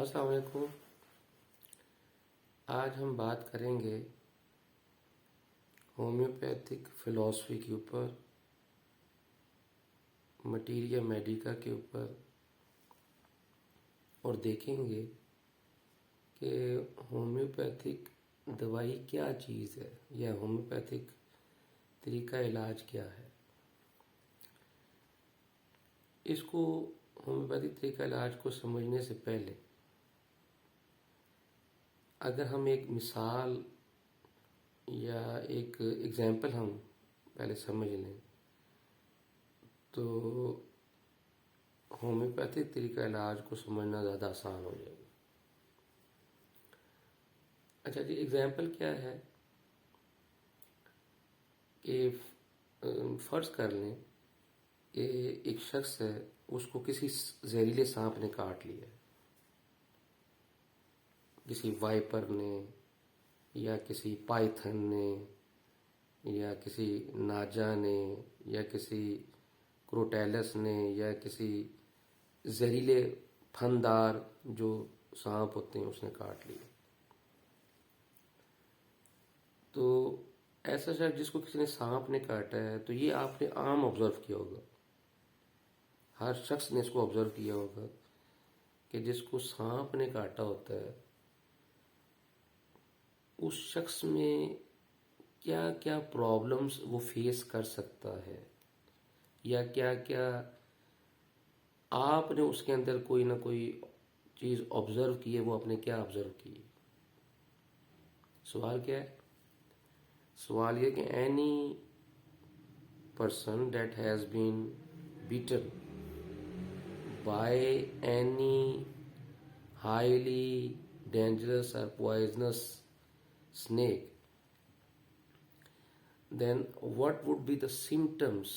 अस्सलाम वालेकुम। आज हम बात करेंगे होम्योपैथिक फ़िलॉसफ़ी के ऊपर, मटीरिया मेडिका के ऊपर, और देखेंगे कि होम्योपैथिक दवाई क्या चीज़ है या होम्योपैथिक तरीका इलाज क्या है। इसको होम्योपैथिक तरीका इलाज को समझने से पहले अगर हम एक मिसाल या एक एग्जाम्पल हम पहले समझ लें तो होम्योपैथिक तरीका इलाज को समझना ज़्यादा आसान हो जाएगा। अच्छा जी, एग्जाम्पल क्या है कि फ़र्ज कर लें कि एक शख्स है, उसको किसी जहरीले सांप ने काट लिया है, किसी वाइपर ने या किसी पाइथन ने या किसी नाजा ने या किसी क्रोटैलस ने या किसी जहरीले फनदार जो सांप होते हैं उसने काट लिया। तो ऐसा शख्स जिसको किसी ने सांप ने काटा है, तो ये आपने आम ऑब्जर्व किया होगा, हर शख्स ने इसको ऑब्जर्व किया होगा कि जिसको सांप ने काटा होता है उस शख्स में क्या क्या प्रॉब्लम्स वो फेस कर सकता है, या क्या क्या आपने उसके अंदर कोई ना कोई चीज़ ऑब्जर्व की है, वो आपने क्या ऑब्जर्व की है। सवाल क्या है? सवाल ये कि any person that has been beaten by any highly dangerous or poisonous snake, then what would be the symptoms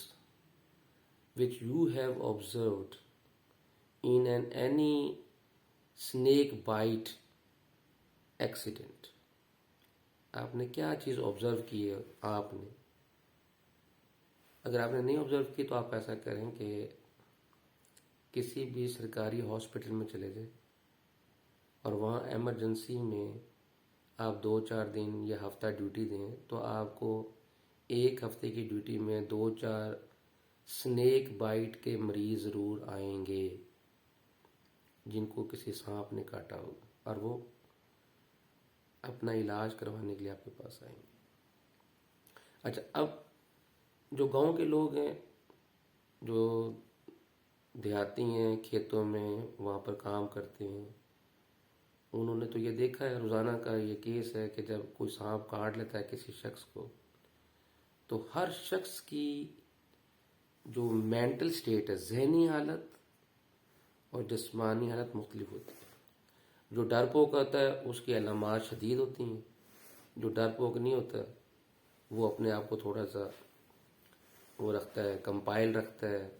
which you have observed in any snake bite accident? आपने क्या चीज़ ऑब्जर्व की है आपने? अगर आपने नहीं ऑब्जर्व की तो आप ऐसा करें कि किसी भी सरकारी हॉस्पिटल में चले जाएं और वहाँ एमरजेंसी में आप 2-4 दिन या हफ्ता ड्यूटी दें, तो आपको एक हफ्ते की ड्यूटी में 2-4 स्नेक बाइट के मरीज ज़रूर आएंगे जिनको किसी सांप ने काटा होगा, और वो अपना इलाज करवाने के लिए आपके पास आएंगे। अच्छा, अब जो गांव के लोग हैं, जो देहाती हैं, खेतों में वहाँ पर काम करते हैं, उन्होंने तो ये देखा है, रोज़ाना का ये केस है कि जब कोई सांप काट लेता है किसी शख्स को, तो हर शख्स की जो मेंटल स्टेट है, जहनी हालत और जिस्मानी हालत मुख्तलिफ होती है। जो डरपोक होता है उसकी अलामात शदीद होती हैं, जो डरपोक नहीं होता वो अपने आप को थोड़ा सा वो रखता है, कंपाइल रखता है,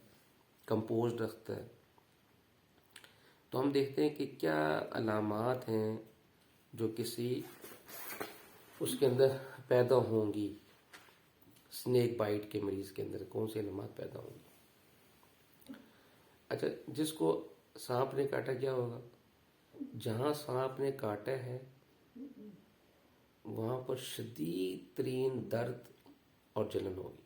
कंपोज रखता है। तो हम देखते हैं कि क्या अलामात हैं जो किसी उसके अंदर पैदा होंगी, स्नेक बाइट के मरीज के अंदर कौन सी अलामात पैदा होंगी। अच्छा, जिसको सांप ने काटा क्या होगा? जहाँ सांप ने काटा है वहाँ पर शदीद तरीन दर्द और जलन होगी।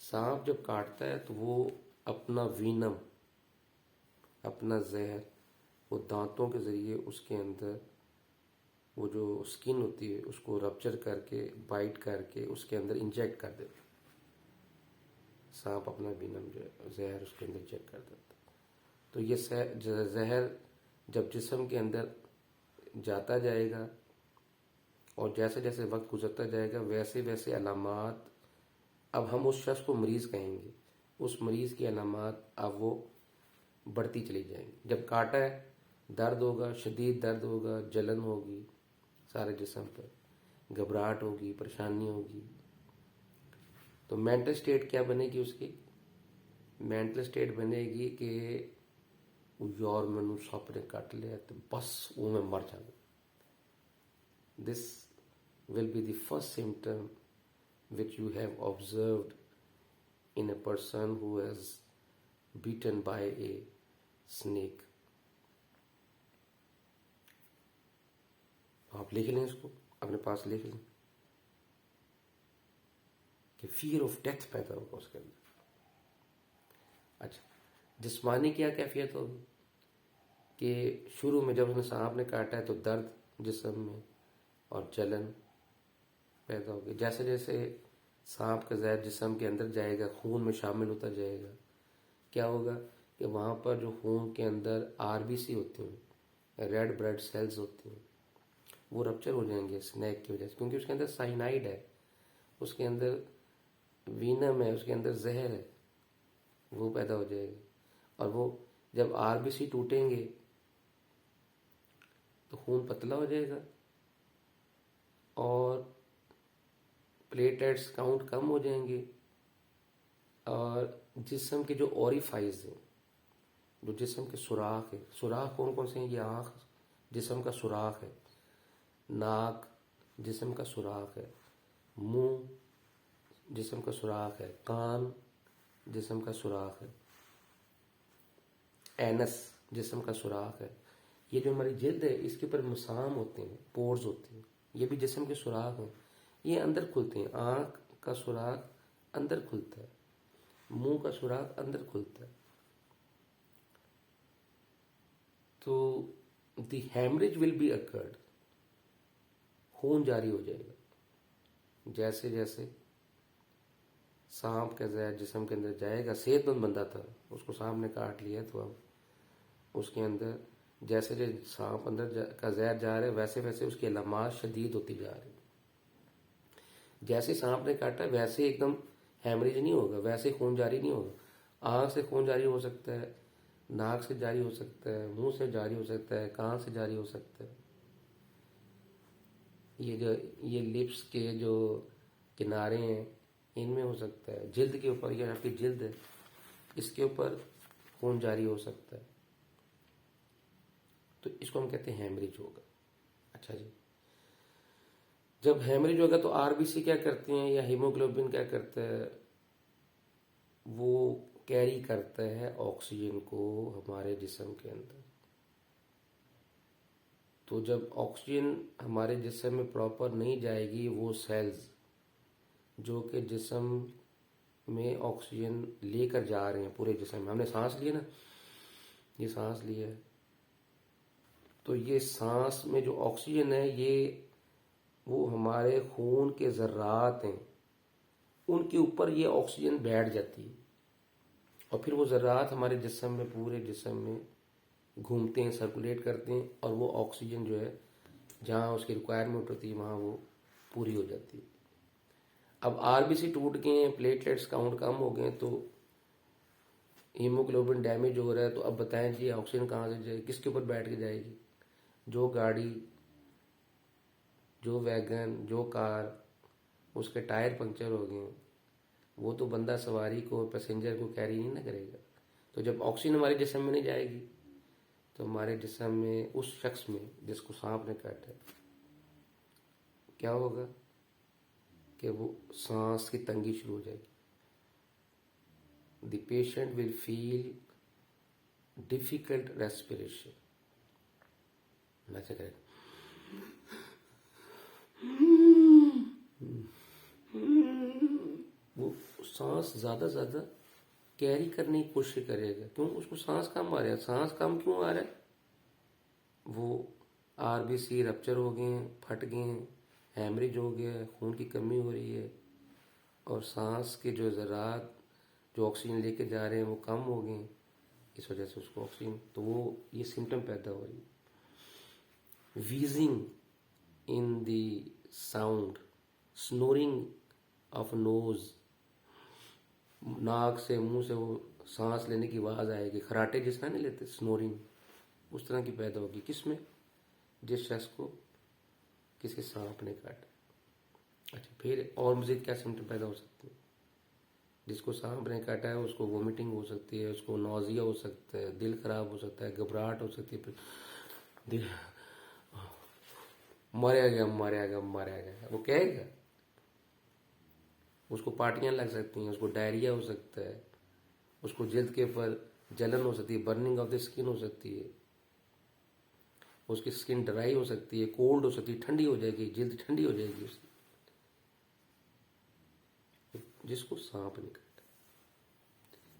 सांप जब काटता है तो वो अपना वीनम, अपना जहर, वो दांतों के ज़रिए उसके अंदर वो जो स्किन होती है उसको रप्चर करके, बाइट करके उसके अंदर इंजेक्ट कर देता। सांप अपना वीनम जो है जहर उसके अंदर इंजेक्ट कर देता। तो ये जहर जब जिस्म के अंदर जाता जाएगा और जैसे जैसे वक्त गुजरता जाएगा वैसे वैसे अलामात, अब हम उस शख्स को मरीज़ कहेंगे, उस मरीज़ की अलामात अब वो बढ़ती चली जाएंगी। जब काटा है दर्द होगा, शदीद दर्द होगा, जलन होगी सारे जिस्म पर, घबराहट होगी, परेशानी होगी। तो मेंटल स्टेट क्या बनेगी उसकी? मेंटल स्टेट बनेगी कि यार मैनू सप ने कट लिया तो बस वो मैं मर जाऊँ। This will be the first symptom which you have observed in a person who has beaten by a snake. आप लिख लें, इसको अपने पास लिख लें कि फियर ऑफ डेथ पैदा होगा उसके अंदर। अच्छा, जिस्मानी क्या कैफियत होगी कि शुरू में जब उसने सांप ने काटा है तो दर्द जिस्म में और जलन पैदा होगी। जैसे जैसे सांप का जहर जिस्म के अंदर जाएगा, खून में शामिल होता जाएगा, क्या होगा कि वहाँ पर जो खून के अंदर आरबीसी होती हैं, रेड ब्लड सेल्स होती हैं, वो रप्चर हो जाएंगे स्नैक की वजह से, क्योंकि उसके अंदर साइनाइड है, उसके अंदर वीनम है, उसके अंदर जहर है, वो पैदा हो जाएगा। और वो जब आरबीसी टूटेंगे तो खून पतला हो जाएगा और प्लेटलेट्स काउंट कम हो जाएंगे, और जिस्म के जो ओरिफाइज हैं, जो जिस्म के सुराख है, सुराख कौन कौन से हैं? ये आँख जिस्म का सुराख है, नाक जिस्म का सुराख है, मुंह जिस्म का सुराख है, कान जिस्म का सुराख है, एनस जिस्म का सुराख है। ये जो हमारी जिल्द है इसके ऊपर मसाम होते हैं, पोर्स होते हैं, ये भी जिस्म के सुराख हैं, ये अंदर खुलते हैं। आँख का सुराख अंदर खुलता है, मुंह का सुराख अंदर खुलता है। तो the haemorrhage will be occurred, खून जारी हो जाएगा। जैसे जैसे सांप का जहर जिस्म के अंदर जाएगा, सेहतमंद बंदा था, उसको सांप ने काट लिया, तो अब उसके अंदर जैसे जैसे सांप अंदर का जहर जा रहा है वैसे वैसे उसकी अलामात शदीद होती जा रही। जैसे सांप ने काटा वैसे एकदम हेमरेज नहीं होगा, वैसे खून जारी नहीं होगा। आँख से खून जारी हो सकता है, नाक से जारी हो सकता है, मुंह से जारी हो सकता है, कान से जारी हो सकता है। ये लिप्स के जो किनारे हैं इनमें हो सकता है, जिल्द के ऊपर, ये आपकी जिल्द है इसके ऊपर खून जारी हो सकता है, तो इसको हम कहते हैं हेमरेज होगा। अच्छा जी, जब हेमरेज होगा तो आरबीसी क्या करते हैं या हीमोग्लोबिन क्या करता है, वो कैरी करता है ऑक्सीजन को हमारे जिस्म के अंदर। तो जब ऑक्सीजन हमारे जिस्म में प्रॉपर नहीं जाएगी, वो सेल्स जो कि जिस्म में ऑक्सीजन लेकर जा रहे हैं पूरे जिस्म में, हमने सांस लिया ना, ये सांस लिया है, तो ये सांस में जो ऑक्सीजन है ये वो हमारे खून के ज़र्रात हैं, उनके ऊपर ये ऑक्सीजन बैठ जाती है और फिर वो ज़र्रात हमारे जिस्म में, पूरे जिस्म में घूमते हैं, सर्कुलेट करते हैं, और वो ऑक्सीजन जो है जहाँ उसकी रिक्वायरमेंट होती है वहाँ वो पूरी हो जाती है। अब आरबीसी टूट गए हैं, प्लेटलेट्स काउंट कम हो गए, तो हीमोग्लोबिन डैमेज हो रहा है, तो अब बताएं जी ऑक्सीजन कहाँ से जाएगी, किसके ऊपर बैठ के जाएगी? जो गाड़ी, जो वैगन, जो कार, उसके टायर पंक्चर हो गए, वो तो बंदा सवारी को, पैसेंजर को कैरी नहीं ना करेगा। तो जब ऑक्सीजन हमारे जिस्म में नहीं जाएगी तो हमारे जिस्म में, उस शख्स में जिसको सांप ने काटा है, क्या होगा कि वो सांस की तंगी शुरू हो जाएगी। The patient will feel difficult respiration, ऐसे करेगा, वो सांस ज़्यादा कैरी करने की कोशिश करेगा। क्यों? उसको सांस कम आ रहा है। सांस कम क्यों आ रहा है? वो आरबीसी रप्चर हो गए हैं, फट गए हैं, हेमरेज हो गया है, खून की कमी हो रही है, और सांस के जो ज़रात जो ऑक्सीजन लेके जा रहे हैं वो कम हो गए हैं, इस वजह से उसको ऑक्सीजन, तो वो ये सिम्टम पैदा हो रही है। Wheezing in the sound, snoring of nose, नाक से, मुंह से वो सांस लेने की आवाज़ आएगी, खराटे जिस तरह नहीं लेते, स्नोरिंग उस तरह की पैदा होगी। किसमें? जिस शख्स को किसी सांप ने काटा। अच्छा, फिर और मज़ीद क्या सिम्टम पैदा हो सकते हैं? जिसको सांप ने काटा है उसको वोमिटिंग हो सकती है, उसको नौजिया हो सकता है, दिल खराब हो सकता है, घबराहट हो सकती है, फिर दिल मारा गया मारा गया मारा गया, वो कहेगा। उसको पार्टियां लग सकती हैं, उसको डायरिया हो सकता है, उसको जल्द के ऊपर जलन हो सकती है, बर्निंग ऑफ द स्किन हो सकती है, उसकी स्किन ड्राई हो सकती है, कोल्ड हो सकती है, ठंडी हो जाएगी, जल्द ठंडी हो जाएगी उसकी, जिसको सांप नहीं काटा।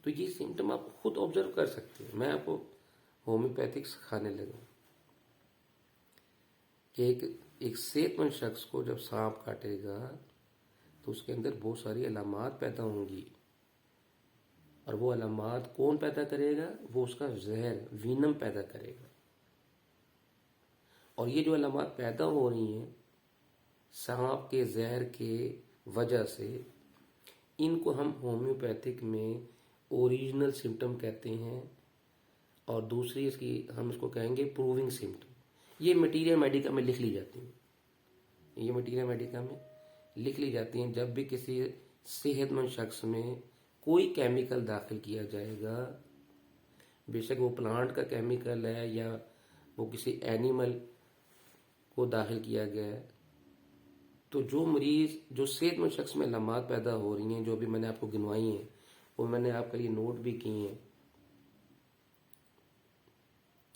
तो ये सिम्टम आप खुद ऑब्जर्व कर सकते हैं। मैं आपको होम्योपैथिक सिखाने लगा कि एक सेहतमंद शख्स को जब सांप काटेगा तो उसके अंदर बहुत सारी अलामात पैदा होंगी, और वो अलामात कौन पैदा करेगा? वो उसका जहर वीनम पैदा करेगा। और ये जो अलामात पैदा हो रही हैं सांप के जहर के वजह से, इनको हम होम्योपैथिक में ओरिजिनल सिम्टम कहते हैं, और दूसरी इसकी हम इसको कहेंगे प्रूविंग सिम्टम। ये मटीरियल मेडिका में लिख ली जाती हैं, ये मटीरियल मेडिका में लिख ली जाती हैं। जब भी किसी सेहतमंद शख्स में कोई केमिकल दाखिल किया जाएगा, बेशक वो प्लांट का केमिकल है या वो किसी एनिमल को दाखिल किया गया है, तो जो मरीज, जो सेहतमंद शख्स में अलामात पैदा हो रही हैं, जो भी मैंने आपको गिनवाई हैं, वो मैंने आपके लिए नोट भी की हैं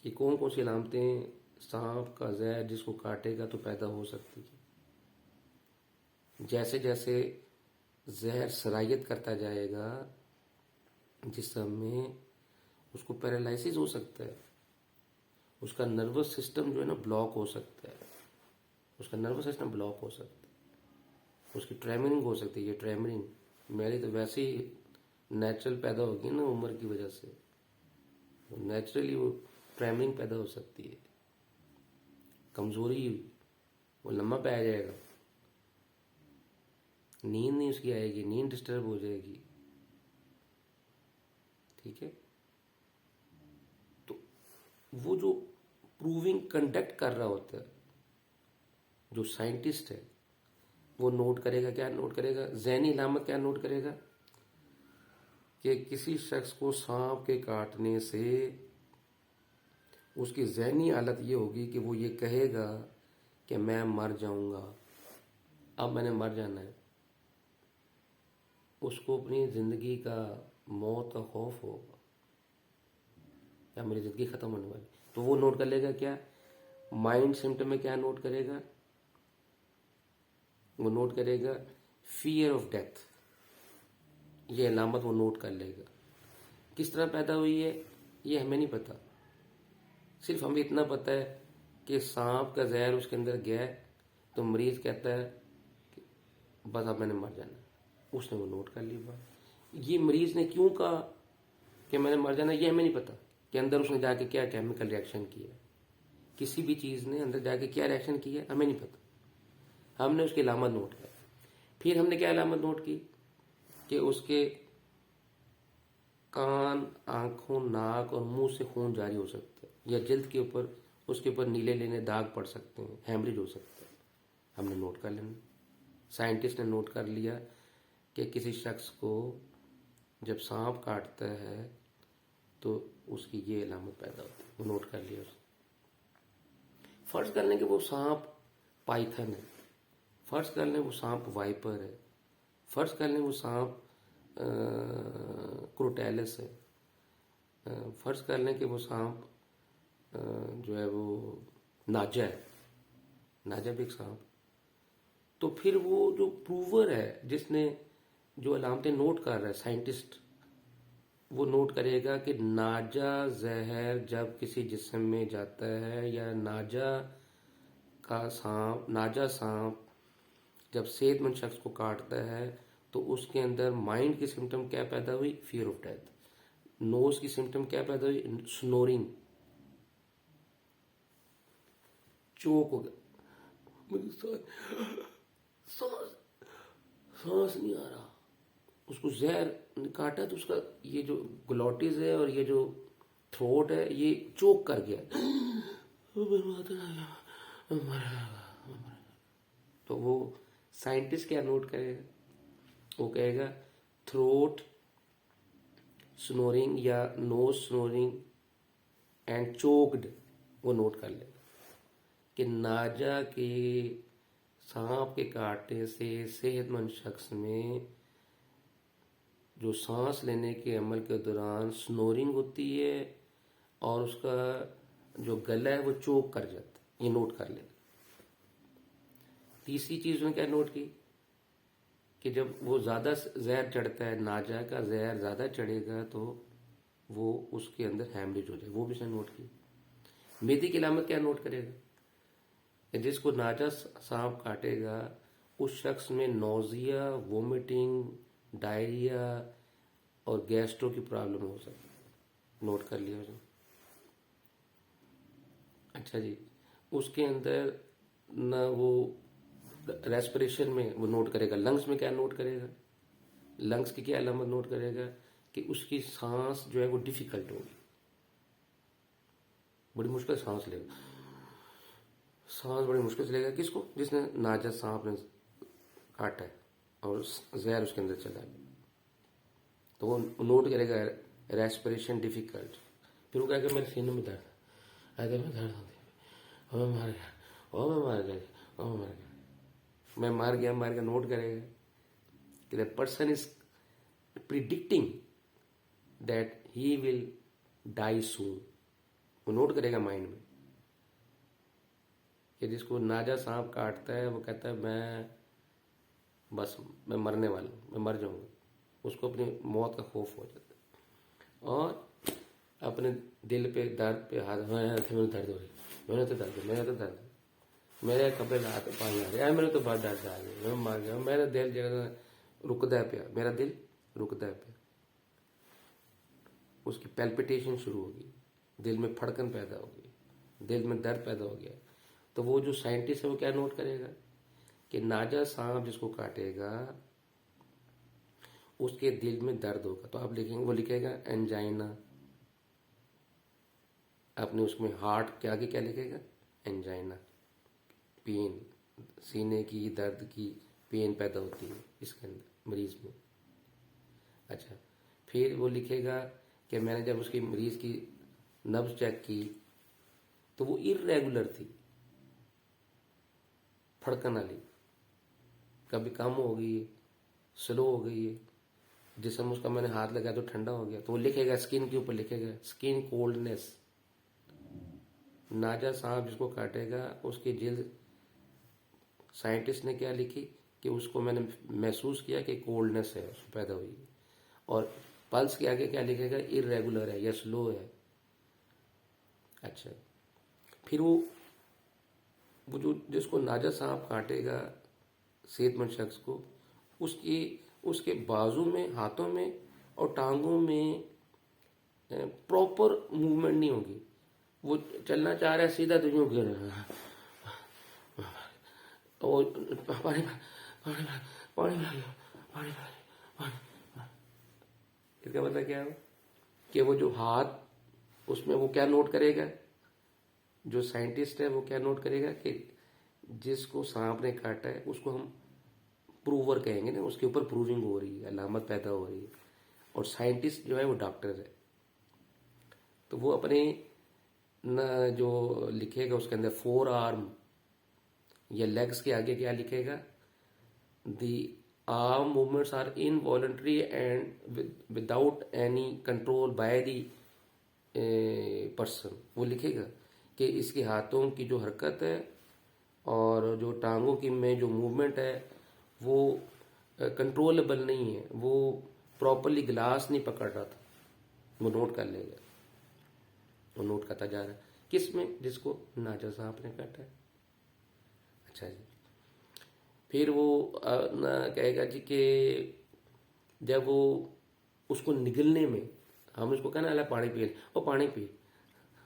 कि कौन कौन सी अलामतें सांप का जहर जिसको काटेगा तो पैदा हो सकती है। जैसे जैसे जहर सरायत करता जाएगा जिस्म में, उसको पैरालिसिस हो सकता है, उसका नर्वस सिस्टम जो है ना ब्लॉक हो सकता है, उसका नर्वस सिस्टम ब्लॉक हो सकता है, उसकी ट्रेमरिंग हो सकती है। ये ट्रेमरिंग मेरी तो वैसे ही नेचुरल पैदा होगी ना उम्र की वजह से, नेचुरली वो ट्रेमरिंग पैदा हो सकती है, कमजोरी, वो लम्बा पै जाएगा, नींद नहीं उसकी आएगी, नींद डिस्टर्ब हो जाएगी। ठीक है, तो वो जो प्रूविंग कंडक्ट कर रहा होता है, जो साइंटिस्ट है, वो नोट करेगा, क्या नोट करेगा? ज़हनी अलामत क्या नोट करेगा कि किसी शख्स को सांप के काटने से उसकी ज़हनी हालत ये होगी कि वो ये कहेगा कि मैं मर जाऊंगा, अब मैंने मर जाना है। उसको अपनी ज़िंदगी का, मौत का खौफ होगा, या मेरी ज़िंदगी ख़त्म होने वाली। तो वो नोट कर लेगा क्या? माइंड सिम्टम में क्या नोट करेगा? वो नोट करेगा फियर ऑफ डेथ, ये अलामत वो नोट कर लेगा। किस तरह पैदा हुई है ये हमें नहीं पता, सिर्फ हमें इतना पता है कि सांप का जहर उसके अंदर गया तो मरीज कहता है कि बस अब मैंने मर जाना, उसने वो नोट कर ली बात। ये मरीज ने क्यों कहा कि मैंने मर जाना, ये हमें नहीं पता कि अंदर उसने जाके क्या केमिकल रिएक्शन किया, किसी भी चीज़ ने अंदर जाके क्या रिएक्शन किया हमें नहीं पता। हमने उसकी अलामत नोट की, फिर हमने क्या अलामत नोट की कि उसके कान, आंखों, नाक और मुंह से खून जारी हो सकता है, या जल्द के ऊपर उसके ऊपर नीले नीले दाग पड़ सकते हैं, हेमरेज हो सकता है। हमने नोट कर लेना, साइंटिस्ट ने नोट कर लिया कि किसी शख्स को जब सांप काटता है तो उसकी ये अलामत पैदा होती है, वो नोट कर लिया उसने। फर्ज कर लें कि वो सांप पाइथन है, फर्ज कर लें वो सांप वाइपर है, फर्ज कर लें वो सांप क्रोटैलस है, फर्ज कर लें कि वो सांप जो है वो नाजा है, नाजा भी एक सांप। तो फिर वो जो प्रूवर है, जिसने जो अलामतें नोट कर रहा है, साइंटिस्ट, वो नोट करेगा कि नाजा जहर जब किसी जिस्म में जाता है, या नाजा सांप जब सेहतमंद शख्स को काटता है तो उसके अंदर माइंड की सिम्टम क्या पैदा हुई? Fear of death. नोज की सिम्टम क्या पैदा हुई? स्नोरिंग, चोक हो गया, मुझे सांस नहीं आ रहा। उसको जहर काटा तो उसका ये जो ग्लोटिस है और ये जो थ्रोट है ये चोक कर गया, तो वो साइंटिस्ट क्या नोट करेगा? वो कहेगा थ्रोट स्नोरिंग या नोज स्नोरिंग एंड चोक्ड, वो नोट कर लेगा कि नाजा के सांप के काटने से सेहतमंद शख्स में जो सांस लेने के अमल के दौरान स्नोरिंग होती है और उसका जो गला है वो चोक कर जाता है, ये नोट कर लेना। तीसरी चीज उसने क्या नोट की कि जब वो ज्यादा जहर चढ़ता है, नाजा का जहर ज्यादा चढ़ेगा तो वो उसके अंदर हैमरेज हो जाए, वो भी उसने नोट की। मेदी की अलामत क्या नोट करेगा कि जिसको नाजा सांप काटेगा उस शख्स में नोजिया, वोमिटिंग, डायरिया और गैस्ट्रो की प्रॉब्लम हो सकती है। नोट कर लिया उसने। अच्छा जी, उसके अंदर न वो रेस्पिरेशन में वो नोट करेगा, लंग्स में क्या नोट करेगा, लंग्स की क्या अलामत नोट करेगा कि उसकी सांस जो है वो डिफिकल्ट होगी, बड़ी मुश्किल सांस लेगा, सांस बड़ी मुश्किल से लेगा। किसको? जिसने नाजा सांप ने काटा है और जहर उसके अंदर चला है, तो वो नोट करेगा रेस्पिरेशन डिफिकल्ट। फिर वो कहेगा मेरे सीने में दर्द, अरे मैं दर्द होती, मैं मार गया, ओ मैं मार गया, ओ मैं मार गया, मैं मार गया नोट करेगा कि that person is predicting that he will die soon. वो नोट करेगा माइंड में कि जिसको नाजा सांप काटता है वो कहता है मैं मरने वाला हूँ, मैं मर जाऊंगा, उसको अपनी मौत का खौफ हो जाता है और अपने दिल पे दर्द पे हाथ, मेरे दर्द हो रही, मेरे तो दर्द, मेरे कपड़े ला के पानी आ रहे, मेरे तो बहुत दर्द आ गया, मैं मर गया, मेरा दिल जगह रुकदा पिया, मेरा दिल रुकदा पिया। उसकी पैल्पिटेशन शुरू होगी, दिल में फड़कन पैदा होगी, दिल में दर्द पैदा हो गया। तो वो जो साइंटिस्ट है वो क्या नोट करेगा कि नाजा सांप जिसको काटेगा उसके दिल में दर्द होगा, तो आप लिखेंगे, वो लिखेगा एंजाइना। आपने उसमें हार्ट के आगे क्या लिखेगा? एंजाइना, पेन, सीने की दर्द की पेन पैदा होती है इसके अंदर मरीज में। अच्छा, फिर वो लिखेगा कि मैंने जब उसकी मरीज की नब्ज चेक की तो वो इरेगुलर थी, फड़कन वाली, कभी कम हो गई है, स्लो हो गई है, जिसम उसका मैंने हाथ लगाया तो ठंडा हो गया, तो वो लिखेगा स्किन के ऊपर लिखेगा स्किन कोल्डनेस। नाजा सांप जिसको काटेगा उसकी जिल्द साइंटिस्ट ने क्या लिखी कि उसको मैंने महसूस किया कि कोल्डनेस है उसको पैदा हुई है, और पल्स के आगे क्या लिखेगा? इरेगुलर है या स्लो है। अच्छा, फिर वो जो जिसको नाजा सांप काटेगा सेहतमंद शख्स को, उसके बाजू में, हाथों में और टांगों में प्रॉपर मूवमेंट नहीं होगी। वो चलना चाह रहा है सीधा तो यूं गिर रहा है, और पानी पानी पानी पानी पानी। इसका मतलब क्या है कि वो जो हाथ, उसमें वो क्या नोट करेगा, जो साइंटिस्ट है वो क्या नोट करेगा कि जिसको सांप ने काटा है उसको हम प्रूवर कहेंगे ना, उसके ऊपर प्रूविंग हो रही है, अलामत पैदा हो रही है, और साइंटिस्ट जो है वो डॉक्टर है, तो वो अपने न जो लिखेगा उसके अंदर फोर आर्म या लेग्स के आगे क्या लिखेगा? The arm movements are involuntary and without any control by the person. वो लिखेगा कि इसके हाथों की जो हरकत है और जो टांगों की में जो मूवमेंट है वो कंट्रोलेबल नहीं है, वो प्रॉपरली ग्लास नहीं पकड़ रहा था। वो नोट कर लेगा, वो नोट करता जा रहा है किस में? जिसको नाजा सांप ने काटा है। अच्छा जी, फिर वो कहेगा जी कि जब वो उसको निगलने में, हम उसको कहना अला पानी पी, और पानी पी,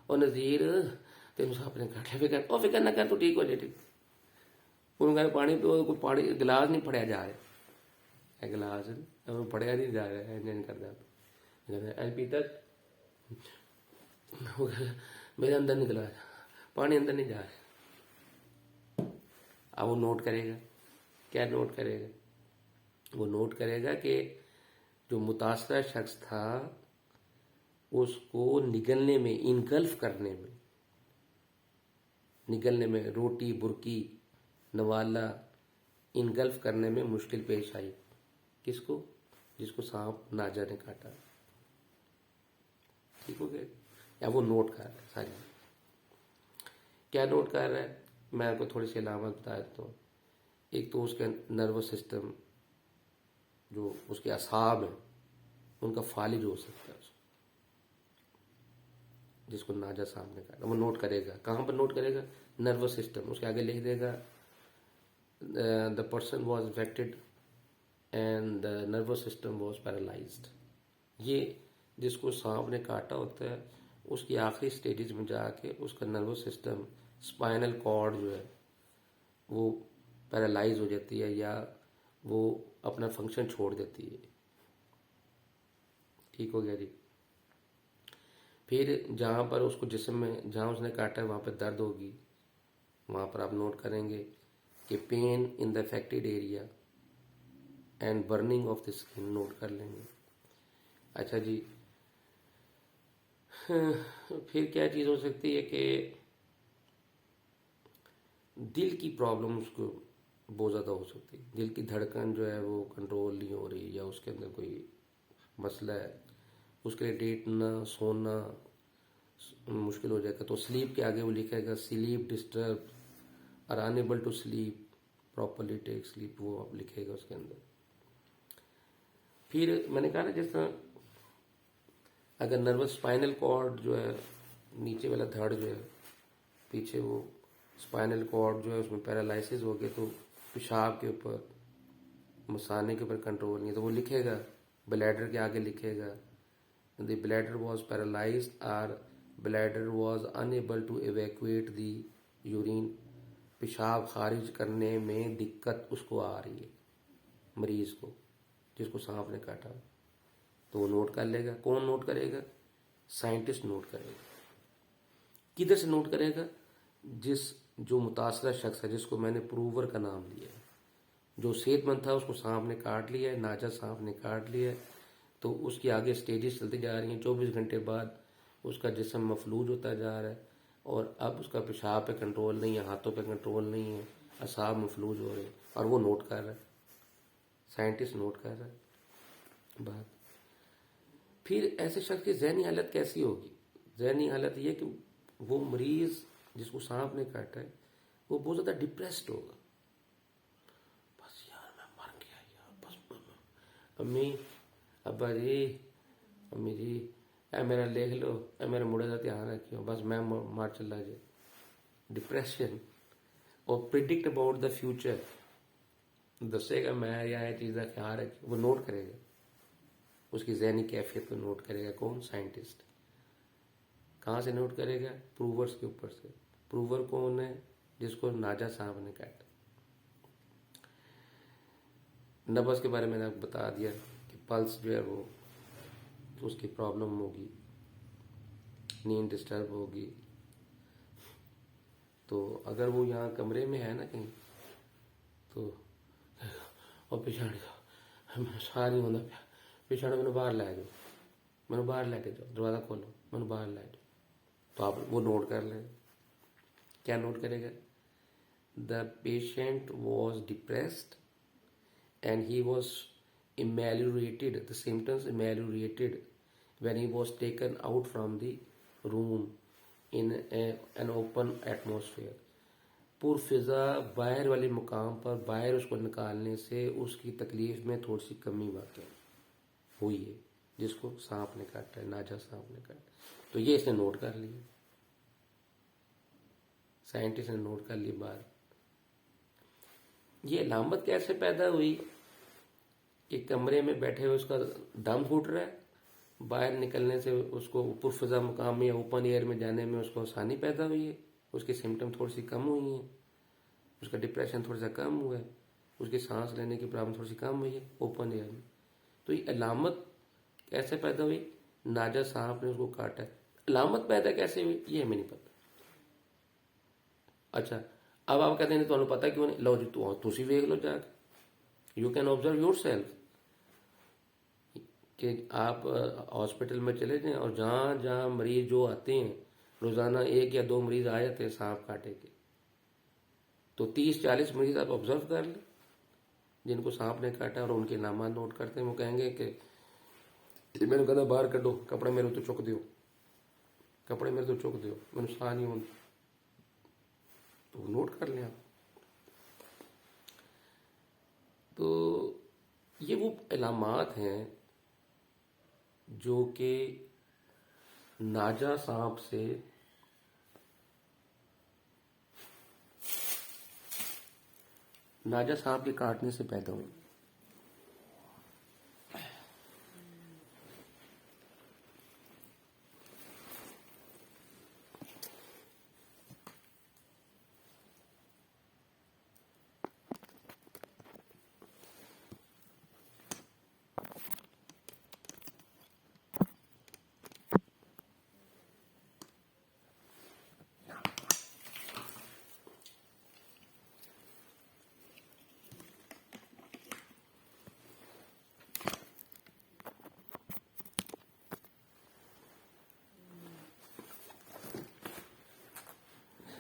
और नज़ीर तेन सांप ने काट लिया, फिक्र ना कर, तू ठीक हो जाए, ठीक। उन्होंने कहा पानी पियो, कोई पानी गिलास नहीं फड़िया जा रहा है, गिलास फड़िया नहीं जा रहा है, इंजन करता पीता मेरे अंदर निकला, पानी अंदर नहीं जा रहा। अब वो नोट करेगा, क्या नोट करेगा? वो नोट करेगा कि जो मुतासरा शख्स था उसको निगलने में, इनगल्फ करने में, निगलने में रोटी, बुरकी, नवाला इनगल्फ करने में मुश्किल पेश आई। किसको? जिसको सांप नाजा ने काटा। ठीक हो गया? या वो नोट कर रहा है सारी। क्या नोट कर रहा है, मैं आपको थोड़ी सी अलामत बता देता हूँ। एक तो उसका नर्वस सिस्टम, जो उसके असाब हैं उनका फालिज हो सकता है उसको, जिसको नाजा साहब ने कहा, वो नोट करेगा। कहाँ पर नोट करेगा? Nervous system. उसके आगे लिख देगा the person was affected and the nervous system was paralysed. ये जिसको सांप ने काटा होता है उसकी आखिरी स्टेजेस में जाके उसका नर्वस सिस्टम, स्पाइनल कॉर्ड जो है वो पैरालाइज हो जाती है या वो अपना फंक्शन छोड़ देती है। ठीक हो गया जी। फिर जहाँ पर उसको जिस्म में जहाँ उसने काटा है वहाँ पर दर्द होगी, वहाँ पर आप नोट करेंगे कि pain in the affected area and burning of the skin, note कर लेंगे। अच्छा जी, फिर क्या चीज़ हो सकती है कि दिल की प्रॉब्लम उसको बहुत ज़्यादा हो सकती है। दिल की धड़कन जो है वो कंट्रोल नहीं हो रही या उसके अंदर कोई मसला है, उसके लिए लेटना सोना मुश्किल हो जाएगा। तो स्लीप के आगे वो लिखेगा स्लीप डिस्टर्ब और unable to sleep properly take sleep, वो आप लिखेगा उसके अंदर। फिर मैंने कहा ना जिस तरह अगर नर्वस स्पाइनल कॉर्ड जो है नीचे वाला धड़ जो है पीछे, वो स्पाइनल कॉर्ड जो है उसमें पैरालिसिस हो गया तो पेशाब के ऊपर मसाने के ऊपर कंट्रोल नहीं है, तो वो लिखेगा ब्लैडर के आगे लिखेगा द ब्लैडर वॉज पैरालाइज और bladder was unable to evacuate the urine, पेशाब खारिज करने में दिक्कत उसको आ रही है मरीज को जिसको सांप ने काटा। तो वो नोट कर लेगा। कौन नोट करेगा? साइंटिस्ट नोट करेगा। किधर से नोट करेगा? जो मुतासरा शख्स है जिसको मैंने प्रूवर का नाम लिया है, जो सेहतमंद था उसको सांप ने काट लिया है, नाजा सांप ने काट लिया है, तो उसकी आगे स्टेजेस चलती जा रही हैं। 24 घंटे बाद उसका जिस्म मफलूज होता जा रहा है और अब उसका पेशाब पे कंट्रोल नहीं है, हाथों पे कंट्रोल नहीं है, असाब मफलूज हो रहे हैं और वो नोट कर रहा है, साइंटिस्ट नोट कर रहा है बात। फिर ऐसे शख्स की जहनी हालत कैसी होगी? जहनी हालत ये कि वो मरीज जिसको सांप ने काटा है वो बहुत ज़्यादा डिप्रेस्ड होगा। बस यार मैं मर गया यार, बस अम्मी अब्बा जी, अम्मी जी ए मेरा लिख लो, ए मेरे मुंडे का ध्यान रखियो, बस मैं मार चला जी। डिप्रेशन। और प्रिडिक्ट अबाउट द फ्यूचर, दसेगा मैं या ये चीज़ का ख्याल रखियो, वो नोट करेगा उसकी जहनी कैफियत को नोट करेगा। कौन? साइंटिस्ट। कहाँ से नोट करेगा? प्रूवर्स के ऊपर से। प्रूवर कौन है? जिसको नाजा साहब ने काटा। नब्ज के बारे में मैंने आपको बता दिया कि पल्स जो है वो तो उसकी प्रॉब्लम होगी, नींद डिस्टर्ब होगी। तो अगर वो यहाँ कमरे में है ना कहीं तो और पिछाड़ी मैं साह नहीं होता पिया, पिछाड़ी मैंने बाहर लै जाओ, मैंने बाहर लेके जाओ, दरवाज़ा खोलो, मैंने बाहर लै जाओ। तो आप वो नोट कर लें। क्या नोट करेगा? The patient was depressed and he was ameliorated, the symptoms ameliorated when he was taken out from the room in an open atmosphere. पुरफिज़ा बाहर वाले मुकाम पर बाहर उसको निकालने से उसकी तकलीफ में थोड़ी सी कमी वाक़ई हुई है, जिसको सांप ने काटा है, नाजा सांप ने काटा। तो ये इसने नोट कर लिया, साइंटिस्ट ने नोट कर ली बात। ये अलामत कैसे पैदा हुई कि कमरे में बैठे हुए उसका दम घुट रहा है, बाहर निकलने से उसको पुरफिज़ा मुकाम में या ओपन एयर में जाने में उसको आसानी पैदा हुई है, उसकी सिम्टम थोड़ी सी कम हुई हैं, उसका डिप्रेशन थोड़ा सा कम हुआ है, उसकी सांस लेने की प्रॉब्लम थोड़ी सी कम हुई है ओपन एयर में। तो ये अलामत कैसे पैदा हुई? नाजा सांप ने उसको काटा है। अलामत पैदा कैसे हुई ये हमें नहीं पता। अच्छा, अब आप कहते हैं तो पता क्यों नहीं? लो जी तुसी वेख लो जाके, you can observe your self कि आप हॉस्पिटल में चले जाएं और जहाँ जहाँ मरीज जो आते हैं रोज़ाना 1 या 2 मरीज आ जाते हैं सांप काटे के, तो 30-40 मरीज आप ऑब्जर्व कर लें जिनको सांप ने काटा और उनके नामा नोट करते हैं। वो कहेंगे कि मैंने कहता बाहर कढो, कपड़े मेरे तो चुक दियो, कपड़े मेरे तो चुक दियो, मैंने साह नहीं होता, तो नोट कर लें आप। तो ये वो अलामात हैं जो कि नाजा सांप से नाजा सांप के काटने से पैदा हुई।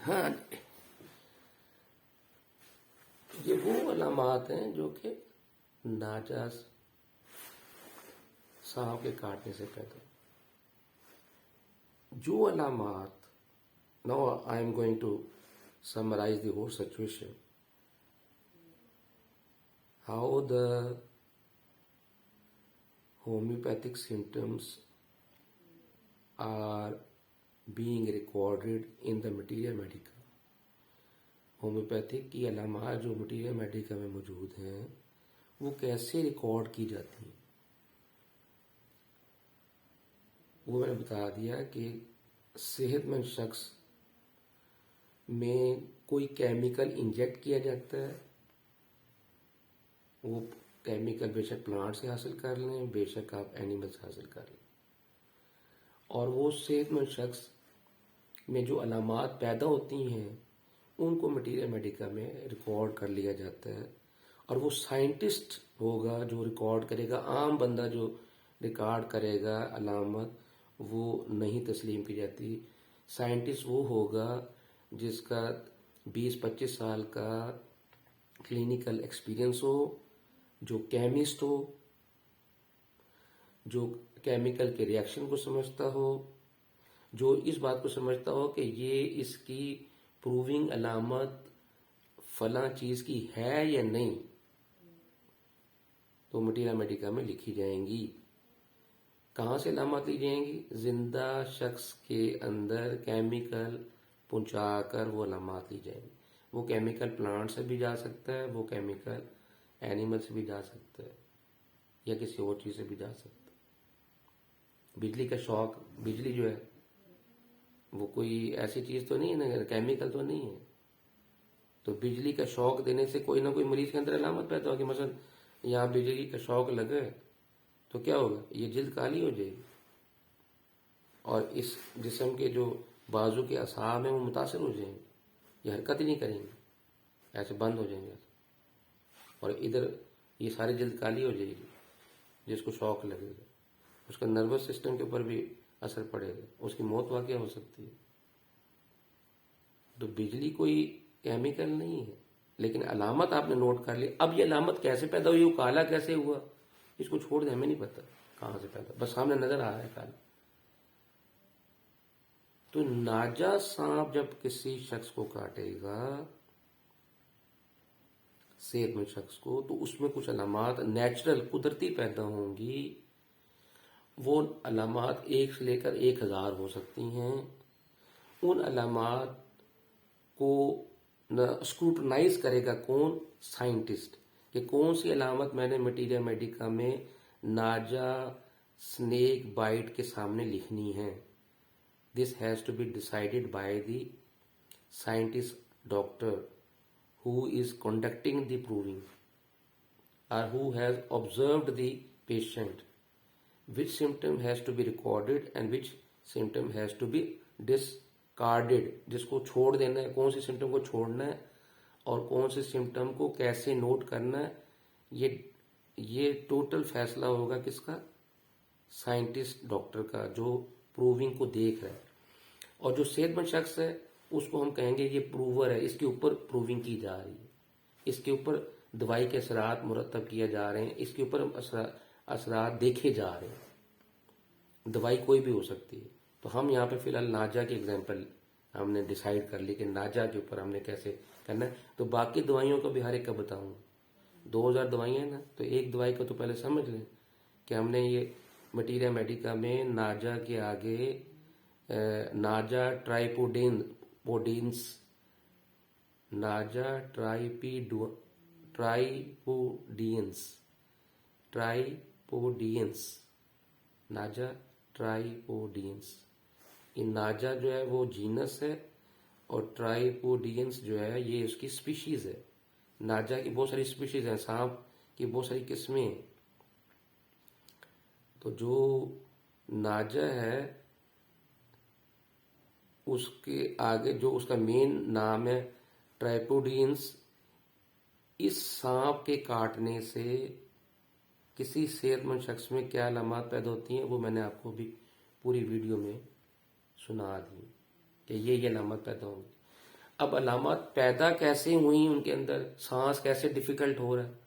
हाँ, ये वो अलामात हैं जो कि नाजायज सांप के काटने से पैदा। जो अलामात, now I am going to summarize the whole situation, how the homeopathic symptoms are being recorded in the Materia Medica। Homeopathic की अलामात जो मटीरियल मेडिका में मौजूद हैं वो कैसे रिकॉर्ड की जाती हैं, वो मैंने बता दिया कि सेहतमंद शख्स में कोई केमिकल इंजेक्ट किया जाता है। वो केमिकल बेशक प्लांट से हासिल कर लें, बेशक आप एनिमल से हासिल कर लें, और वो सेहतमंद शख्स में जो अलामात पैदा होती हैं उनको मटीरियल मेडिका में रिकॉर्ड कर लिया जाता है। और वो साइंटिस्ट होगा जो रिकॉर्ड करेगा, आम बंदा जो रिकॉर्ड करेगा अलामत वो नहीं तस्लीम की जाती। साइंटिस्ट वो होगा जिसका 20-25 साल का क्लिनिकल एक्सपीरियंस हो, जो केमिस्ट हो, जो केमिकल के रिएक्शन को समझता हो, जो इस बात को समझता हो कि ये इसकी प्रूविंग अलामत फला चीज की है या नहीं, तो मटीरियल मेडिका में लिखी जाएंगी। कहाँ से अलामत ली जाएंगी? जिंदा शख्स के अंदर केमिकल पहुंचाकर वो अलामत ली जाएंगी। वो केमिकल प्लांट से भी जा सकता है, वो केमिकल एनिमल से भी जा सकता है, या किसी और चीज से भी जा सकता है। बिजली का शॉक, बिजली जो है वो कोई ऐसी चीज तो नहीं है ना, केमिकल तो नहीं है। तो बिजली का शॉक देने से कोई ना कोई मरीज के अंदर अलामत पैदा होगी। मसलन यहाँ बिजली का शॉक लगे तो क्या होगा, ये जिल्द काली हो जाएगी और इस जिस्म के जो बाजू के असाब हैं वो मुतासर हो जाएंगे, ये हरकत ही नहीं करेंगे, ऐसे बंद हो जाएंगे, और इधर ये सारी जिल्द काली हो जाएगी जिसको शॉक लगेगा। उसका नर्वस सिस्टम के ऊपर भी असर पड़ेगा, उसकी मौत वाकई हो सकती है। तो बिजली कोई केमिकल नहीं है, लेकिन अलामत आपने नोट कर ली। अब ये अलामत कैसे पैदा हुई, वो काला कैसे हुआ, इसको छोड़ दे, हमें नहीं पता कहां से पैदा, बस सामने नजर आ रहा है काला। तो नाजा सांप जब किसी शख्स को काटेगा, सेहतमंद शख्स को, तो उसमें कुछ अलामत नेचुरल कुदरती पैदा होंगी। वो अलामत 1 से लेकर 1000 हो सकती हैं। उन अलामत को स्क्रूटनाइज करेगा कौन? साइंटिस्ट, कि कौन सी अलामत मैंने मटीरियल मेडिका में नाजा स्नेक बाइट के सामने लिखनी है। This has to be decided by the scientist doctor who is conducting the proving or who has observed the patient, which symptom has to be recorded and which symptom has to be discarded। जिसको छोड़ देना है, कौन से symptom को छोड़ना है और कौन से सिम्टम को कैसे नोट करना है, ये टोटल फैसला होगा किसका? साइंटिस्ट डॉक्टर का, जो प्रूविंग को देख रहा है। और जो सेहतमंद शख्स है उसको हम कहेंगे ये प्रूवर है, इसके ऊपर प्रूविंग की जा रही है, इसके ऊपर दवाई के असरात मुरतब किए जा रहे हैं, इसके ऊपर असरात देखे जा रहे हैं। दवाई कोई भी हो सकती है। तो हम यहाँ पे फिलहाल नाजा की एग्जांपल हमने डिसाइड कर ली कि नाजा के ऊपर हमने कैसे करना है। तो बाकी दवाइयों को भी हर एक का बताऊंगा। 2000 दवाइयां हैं ना, तो एक दवाई को तो पहले समझ लें कि हमने ये मटीरिया मेडिका में नाजा के आगे नाजा ट्राइपोडिन्स, नाजा ट्राइपोडियंस, नाजा ट्राइपोडियंस। ये नाजा जो है वो जीनस है और ट्राइपोडियंस जो है ये उसकी स्पीशीज है। नाजा की बहुत सारी स्पीशीज हैं, सांप की बहुत सारी किस्में हैं। तो जो नाजा है उसके आगे जो उसका मेन नाम है ट्राइपोडियंस। इस सांप के काटने से किसी सेहतमंद शख्स में क्या अलामत पैदा होती हैं वो मैंने आपको भी पूरी वीडियो में सुना दी कि ये अलामत पैदा होंगी। अब अलामत पैदा कैसे हुई उनके अंदर, सांस कैसे डिफिकल्ट हो रहा है,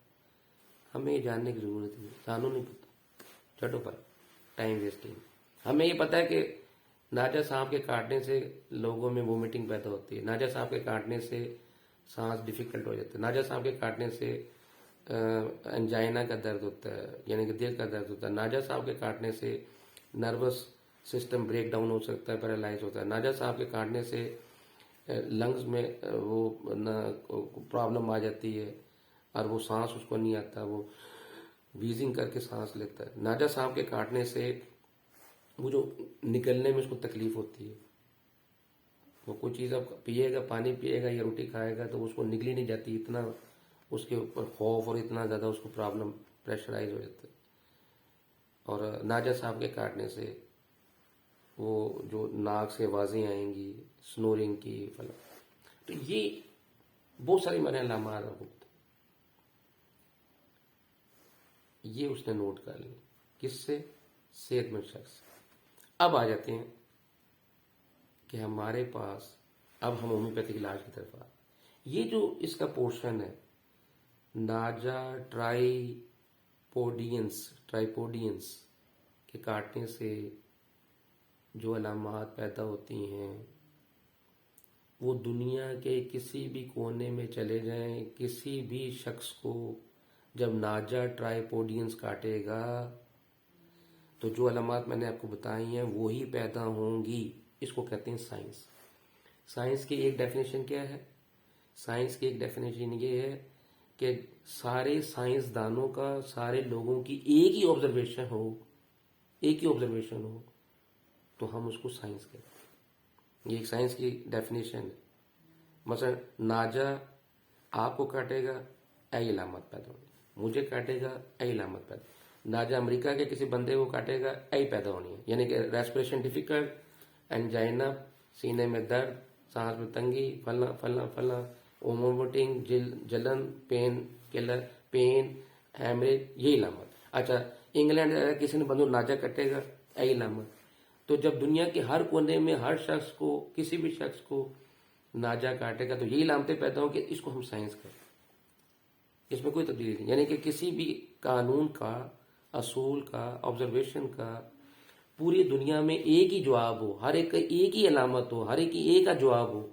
हमें ये जानने की जरूरत नहीं, जानू नहीं पता, चलो पर टाइम वेस्टिंग। हमें ये पता है कि नाजा सांप के काटने से लोगों में वोमिटिंग पैदा होती है, नाजा सांप के काटने से सांस डिफिकल्ट हो जाता है, नाजा सांप के काटने से एंजाइना का दर्द होता है, यानी कि दिल का दर्द होता है, नाजा सांप के काटने से नर्वस सिस्टम ब्रेक डाउन हो सकता है, पैरालाइज होता है, नाजा सांप के काटने से लंग्स में वो प्रॉब्लम आ जाती है और वो सांस उसको नहीं आता, वो वीजिंग करके सांस लेता है। नाजा सांप के काटने से वो जो निकलने में उसको तकलीफ होती है, वो कोई चीज़ अब पिएगा, पानी पिएगा या रोटी खाएगा तो उसको निकली नहीं जाती, इतना उसके ऊपर खौफ और इतना ज़्यादा उसको प्रॉब्लम प्रेशराइज हो जाता है। और नाजा सांप के काटने से वो जो नाक से आवाज़ें आएंगी, स्नोरिंग की फला, तो ये बहुत सारी मैंने अलामत ये उसने नोट कर ली। किससे? सेहतमंद शख्स। अब आ जाते हैं कि हमारे पास, अब हम होम्योपैथिक इलाज की तरफ आ। ये जो इसका पोर्शन है नाजा ट्राइपोडियंस के काटने से जो अलामत पैदा होती हैं वो दुनिया के किसी भी कोने में चले जाएं, किसी भी शख्स को जब नाजा ट्राइपोडियंस काटेगा तो जो अलामत मैंने आपको बताई हैं वो ही पैदा होंगी। इसको कहते हैं साइंस। साइंस की एक डेफिनेशन क्या है? साइंस की एक डेफिनेशन ये है कि सारे साइंसदानों का, सारे लोगों की एक ही ऑब्जर्वेशन हो तो हम उसको साइंस कहते हैं। ये एक साइंस की डेफिनेशन है। मसलन नाजा आपको काटेगा, ऐ अलामत पैदा होगी, मुझे काटेगा, ऐ अलामत पैदा, नाजा अमेरिका के किसी बंदे को काटेगा, ऐ पैदा होनी है, यानी कि रेस्पिरेशन डिफिकल्ट, एंजाइना, सीने में दर्द, सांस में तंगी, फलना फलना फलना, वोमिटिंग, जलन, पेन किलर, पेन, हैमरेज, यही अलामत। अच्छा, इंग्लैंड किसी ने बंदूक नाजा कटेगा, ऐ अलामत। तो जब दुनिया के हर कोने में हर शख्स को, किसी भी शख्स को नाजा काटेगा तो यही अलामतें पैदा होंगी। इसको हम साइंस कहते हैं, इसमें कोई तब्दीली नहीं। यानी कि किसी भी कानून का, असूल का, ऑब्जर्वेशन का पूरी दुनिया में एक ही जवाब हो, हर एक का एक ही अलामत हो, हर एक की एक का जवाब हो,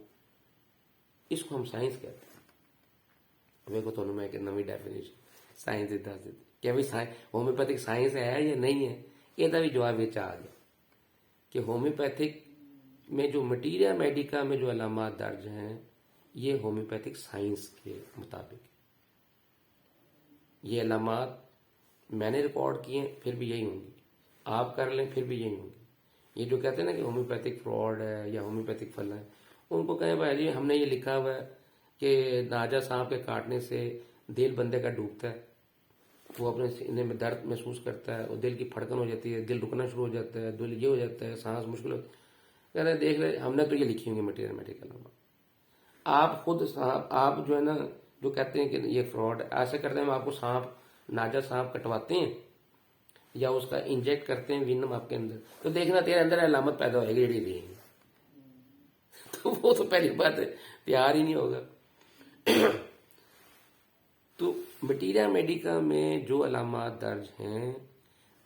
इसको हम साइंस कहते हैं। देखो तो मैं एक नवी डेफिनेशन साइंस दस दी क्या भाई होम्योपैथिक साइंस है या नहीं है, ਇਹਦਾ भी जवाब आ गया कि होम्योपैथिक में जो मटीरिया मेडिका में जो अलामत दर्ज हैं ये होम्योपैथिक साइंस के मुताबिक, ये अलामत मैंने रिकॉर्ड किए फिर भी यही होंगी, आप कर लें फिर भी यही होंगी। ये जो कहते हैं ना कि होम्योपैथिक फ्रॉड है या होम्योपैथिक फल है, उनको कहें भाई जी हमने ये लिखा हुआ है कि नाजा सांप के काटने से दिल बंदे का डूबता है, वो अपने सीने में दर्द महसूस करता है और दिल की फड़कन हो जाती है, दिल रुकना शुरू हो जाता है, दिल ये हो जाता है, सांस मुश्किल होती है। कह रहे देख ले हमने तो ये लिखी होंगी मटीरियल मेडिकल में। आप खुद आप जो है ना जो कहते हैं कि ये फ्रॉड, ऐसे करते हैं हम आपको सांप, नाजा सांप कटवाते हैं या उसका इंजेक्ट करते हैं विनम आपके अंदर, तो देखना तेरे अंदर अलामत पैदा होगी जेडी दी, तो वो तो पहली बात है तैयार ही नहीं होगा। तो मटीरिया मेडिका में जो अलामत दर्ज हैं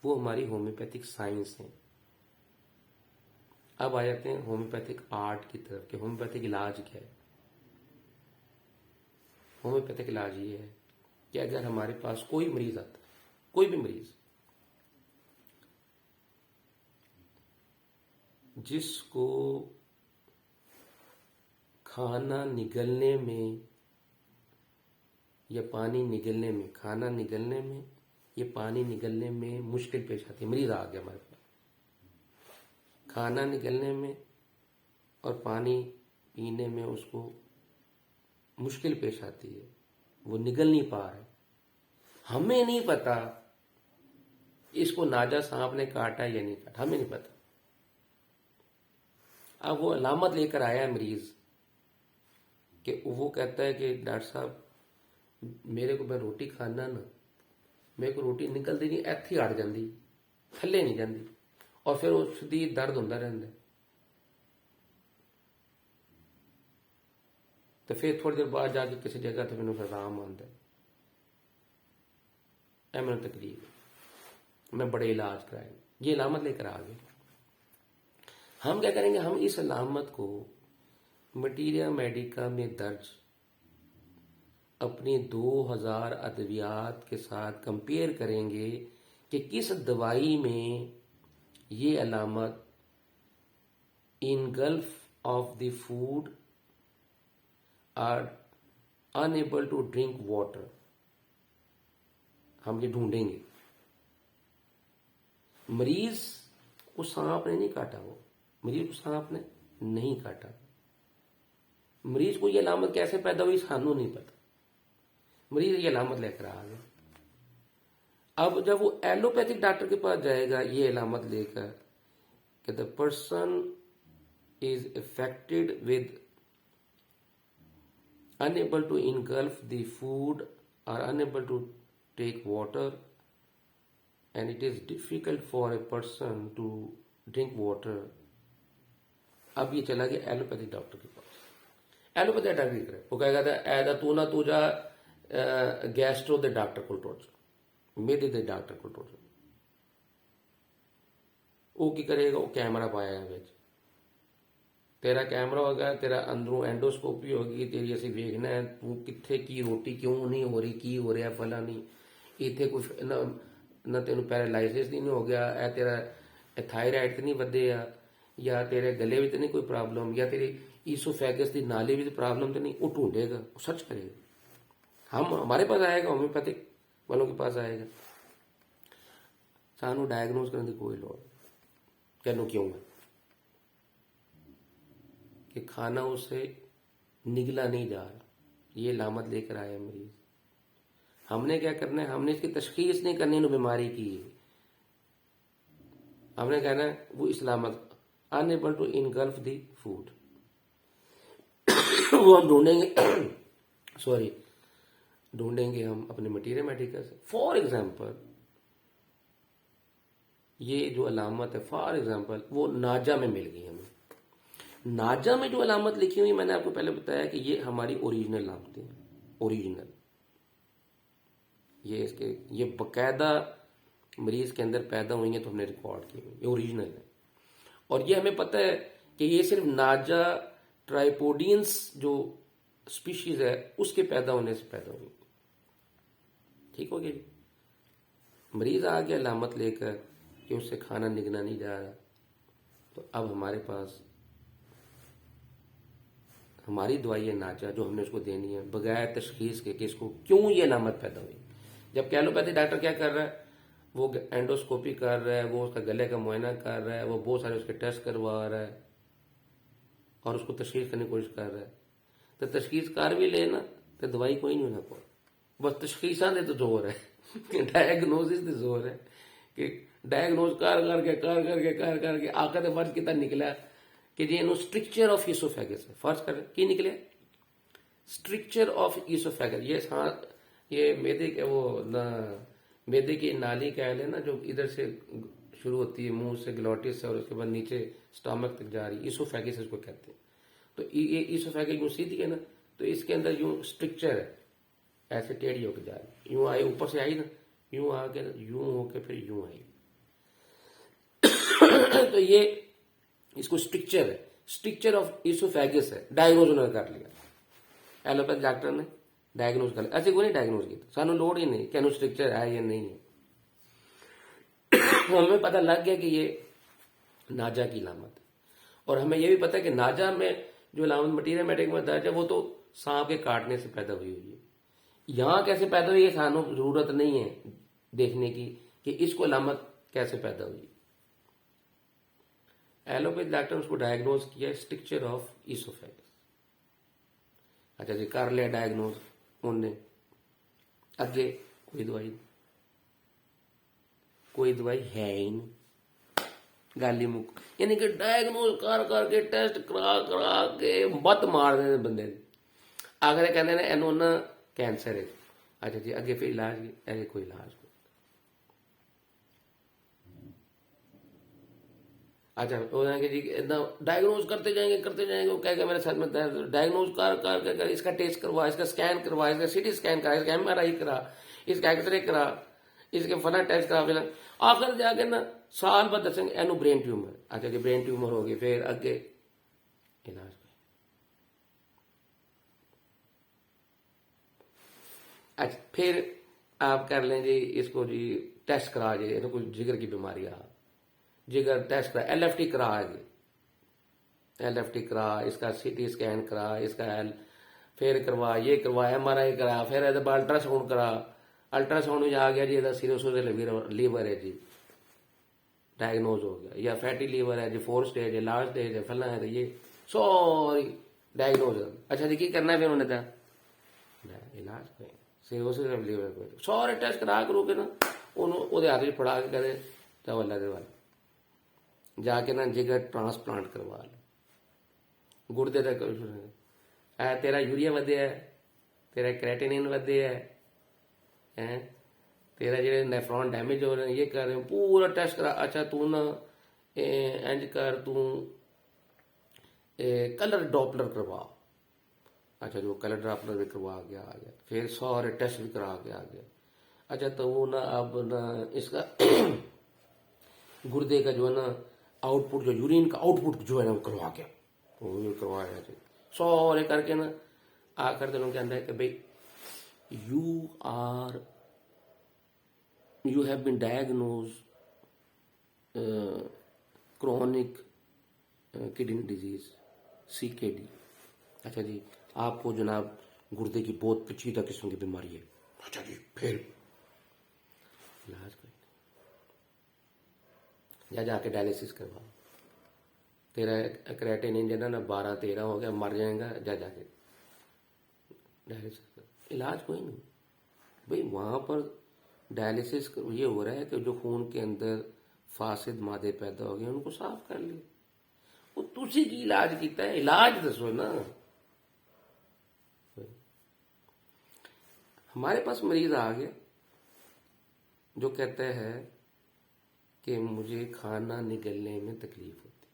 वो हमारी होम्योपैथिक साइंस है। अब आ जाते हैं होम्योपैथिक आर्ट की तरफ कि होम्योपैथिक इलाज क्या है। होम्योपैथिक इलाज ये है कि अगर हमारे पास कोई मरीज आता है, कोई भी मरीज जिसको खाना निगलने में या पानी निगलने में, खाना निगलने में या पानी निगलने में मुश्किल पेश आती है, मरीज आ गया हमारे पास, खाना निगलने में और पानी पीने में उसको मुश्किल पेश आती है, वो निगल नहीं पा रहा है, हमें नहीं पता इसको नाजा सांप ने काटा या नहीं काटा, हमें नहीं पता। अब वो अलामत लेकर आया है मरीज कि वो कहता है कि डॉक्टर साहब मेरे को, मैं रोटी खाना ना, मेरे को रोटी निकलती नहीं, ਇੱਥੇ अड़ जाती, थल्ले नहीं जाती, और फिर उस दी दर्द होंदा रहंदा। तो फिर थोड़ी देर बाद जाके किसी जगह तो मैंने आराम आंदा है। मैंने तकलीफ, मैं बड़े इलाज कराए, ये अलामत लेकर आ गए। हम क्या करेंगे, हम इस अलामत को मटीरिया मेडिका में दर्ज अपनी 2000 अद्वियात के साथ कंपेयर करेंगे कि किस दवाई में ये अलामत engulf of the food are unable to drink water, हम ये ढूंढेंगे। मरीज को सांप ने नहीं काटा, वो मरीज को सांप ने नहीं काटा, मरीज को ये अलामत कैसे पैदा हुई सानू नहीं पता, मरीज ये अलामत लेकर आ गया। अब जब वो एलोपैथिक डॉक्टर के पास जाएगा ये अलामत लेकर कि the person is affected with unable to engulf the food और unable to take water and it is difficult for a person to drink water। अब ये चला गया एलोपैथिक डॉक्टर के पास। एलोपैथिक डॉक्टर करे, वो कहेगा ऐदा तू ना तू जा गैस्ट्रो दे डॉक्टर को टोच, मेदे दे डॉक्टर को टोच। वो की करेगा, वो कैमरा पाया है बिच, तेरा कैमरा होगा, तेरा अंदरों एंडोस्कोपी होगी, तेरी असी वेखना है तू कित्थे की रोटी क्यों नहीं हो रही, की हो रहा फला नहीं, इत्थे कुछ ना तेन पैरालाइसिस नहीं हो गया, ए तेरा थायराइड तो नहीं वधिया, या तेरे गले में तो नहीं कोई प्रॉब्लम, या तेरी ईसोफेगस की नाली में प्रॉब्लम तो नहीं, वो ढूंढेगा, वो सर्च करेगा। हमारे पास आएगा, होम्योपैथिक वालों के पास आएगा, सानू डायग्नोज करने की कोई लोड़ कहनो क्यों है कि खाना उससे निगला नहीं जा रहा, ये लामत लेकर आया मरीज। हमने क्या करना है, हमने इसकी तशखीस नहीं करनी, ना बीमारी की है, हमने कहना है वो इस्लामत unable to engulf the food वो हम ढूंढेंगे सॉरी ढूंढेंगे हम अपने मटीरियल मेडिकल से। फॉर एग्जाम्पल ये जो अलामत है, फॉर एग्जाम्पल वो नाजा में मिल गई हमें। नाजा में जो अलामत लिखी हुई मैंने आपको पहले बताया कि ये हमारी ओरिजिनल अलामतें हैं, ओरिजिनल, ये इसके ये बकायदा मरीज के अंदर पैदा हुई हैं तो हमने रिकॉर्ड की हुई, ये ओरिजिनल है। और ये हमें पता है कि ये सिर्फ नाजा ट्राइपोडियंस जो स्पीशीज है उसके पैदा होने से पैदा हुई। ठीक हो गया जी। मरीज आ गया अलामत लेकर कि उससे खाना निगला नहीं जा रहा, तो अब हमारे पास हमारी दवाई है नाजा जो हमने उसको देनी है बगैर तशखीस के कि इसको क्यों ये अलामत पैदा हुई। जब एलोपैथी डॉक्टर क्या कर रहा है, वो एंडोस्कोपी कर रहा है, वो उसका गले का मुआयना कर रहा है, वो बहुत सारे उसके टेस्ट करवा रहा है और उसको तशखीस करने की कोशिश कर रहा है। तो तशखीस कर भी लेना तो दवाई कोई नहीं होना कोई, बस तशखीसा दे तो जोर है डायग्नोसिस दे जोर है कि डायग्नोज कर करके आकर फर्ज कितना निकला कि जी स्ट्रिक्चर ऑफ ईसोफेगस है। फर्ज कर की निकले स्ट्रिक्चर ऑफ ईसोफेगस, ये मैदे के वो ना मैदे की नाली कह ले ना, जो इधर से शुरू होती है मुंह से ग्लोटिस से और उसके बाद नीचे स्टमक तक जा रही है, ईसोफेगस इसको कहते हैं। तो ये ईसोफेगस यूं सीधी है ना, तो इसके अंदर यूं स्ट्रिक्चर है, ऐसे टेढ़ी होकर जा रही, यूं आई ऊपर से आई ना, यूं आके यूं होके फिर यूं आई तो ये इसको स्ट्रिक्चर है, स्ट्रिक्चर ऑफ इसोफेगस है, डायग्नोज उन्होंने कर लिया। एलोपैथ डॉक्टर ने डायग्नोज कर लिया, असं कोई नहीं डायग्नोज किया, सानू लोड़ ही नहीं कि स्ट्रिक्चर है या नहीं है। हमें पता लग गया कि ये नाजा की लामत है, और हमें यह भी पता है कि नाजा में जो लामत मटीरियल मेटिक में दर्ज है वो तो सांप के काटने से पैदा हुई है। यहाँ कैसे पैदा हुई है सानू जरूरत नहीं है देखने की कि इसको लामत कैसे पैदा हुई। एलोपैथ डॉक्टर ने उसको डायग्नोज किया स्ट्रिक्चर ऑफ इसोफेगस। अच्छा जी, कर लिया डायग्नोज उनने, अगे कोई दवाई है ही नहीं, गल ही मुक। यानी कि डायग्नोज कर करके टेस्ट करा करा के मत मार देते बंदे, आखिर कहते हैं इनू ना कैंसर है। अच्छा जी, अगे फिर इलाज, अगे कोई इलाज नहीं। अच्छा वो कि जी इतना डायग्नोज करते जाएंगे, वो कहेगा मेरे सर में दर्द, डायग्नोज कर इसका टेस्ट करवा, इसका स्कैन करवा, इसका सीटी स्कैन करा, इसका MRI करा, इसका एक्सरे करा, इसके फला टेस्ट करा, फिर आखिर जाके ना साल बाद दसेंगे एनू ब्रेन ट्यूमर। अच्छा जी, ब्रेन ट्यूमर हो गई, फिर अगे इलाज। अच्छा फिर आप कर लें जी इसको जी टेस्ट करा जी, इन्हें कोई जिगर की बीमारी आ, जिगर टेस्ट करा, LFT करा जी, LFT करा, इसका CT स्कैन करा, इसका फिर करवा, ये करवा, MRI करा, फिर अल्ट्रासाउंड करा, अल्ट्रासाउंड में आ गया जी ਇਹਦਾ सिरोसिस लीवर है जी, डायग्नोज हो गया, या फैटी लीवर है जी, 4th स्टेज है, लास्ट स्टेज है, फला है, तो ये सॉरी डायग्नोज। अच्छा जी, की करना है फिर उन्हें था इलाज कोई सिरोसिस लीवर कोई सारे टेस्ट करा करो के ना ਉਹਦੇ ਹੱਥ 'ਚ ਫੜਾ ਕੇ ਕਦੇ ਤਾਂ ਅੱਲਾ ਦੇ ਵੱਲ जाके ना जिगर ट्रांसप्लांट करवा लो, गुर्दे तक तेरा यूरिया वधिया है, तेरा क्रेटिनिन वधिया है, तेरा जो नेफ्रॉन डैमेज हो रहे हैं, ये कर रहे हैं, पूरा टेस्ट करा। अच्छा तू ना इंज कर, तू कलर डॉपलर करवा। अच्छा जो कलर डॉपलर भी करवा के आ गया, फिर सारे टेस्ट भी करा के आ गया। अच्छा तो वो ना अब ना इसका गुर्दे का जो है ना आउटपुट, जो यूरिन का आउटपुट जो है ना वो करवा गया, वो भी करवाया जी, सारे करके ना आकर दिनों के अंदर कि भाई you have been diagnose chronic kidney disease CKD। अच्छा जी, आपको जनाब गुर्दे की बहुत पेचीदा किस्म की बीमारी है। अच्छा जी, फिर इलाज कर या जाके डायलिसिस करवा, तेरा क्रेटिनिन जो ना 12-13 हो गया, मर जाएगा, जा जाके डायलिसिस कर। इलाज कोई नहीं भाई, वहाँ पर डायलिसिस ये हो रहा है कि जो खून के अंदर फासिद मादे पैदा हो गए उनको साफ कर लिया, वो तुसी की इलाज किया है, इलाज दसो ना। हमारे पास मरीज आ गया जो कहते हैं कि मुझे खाना निगलने में तकलीफ होती।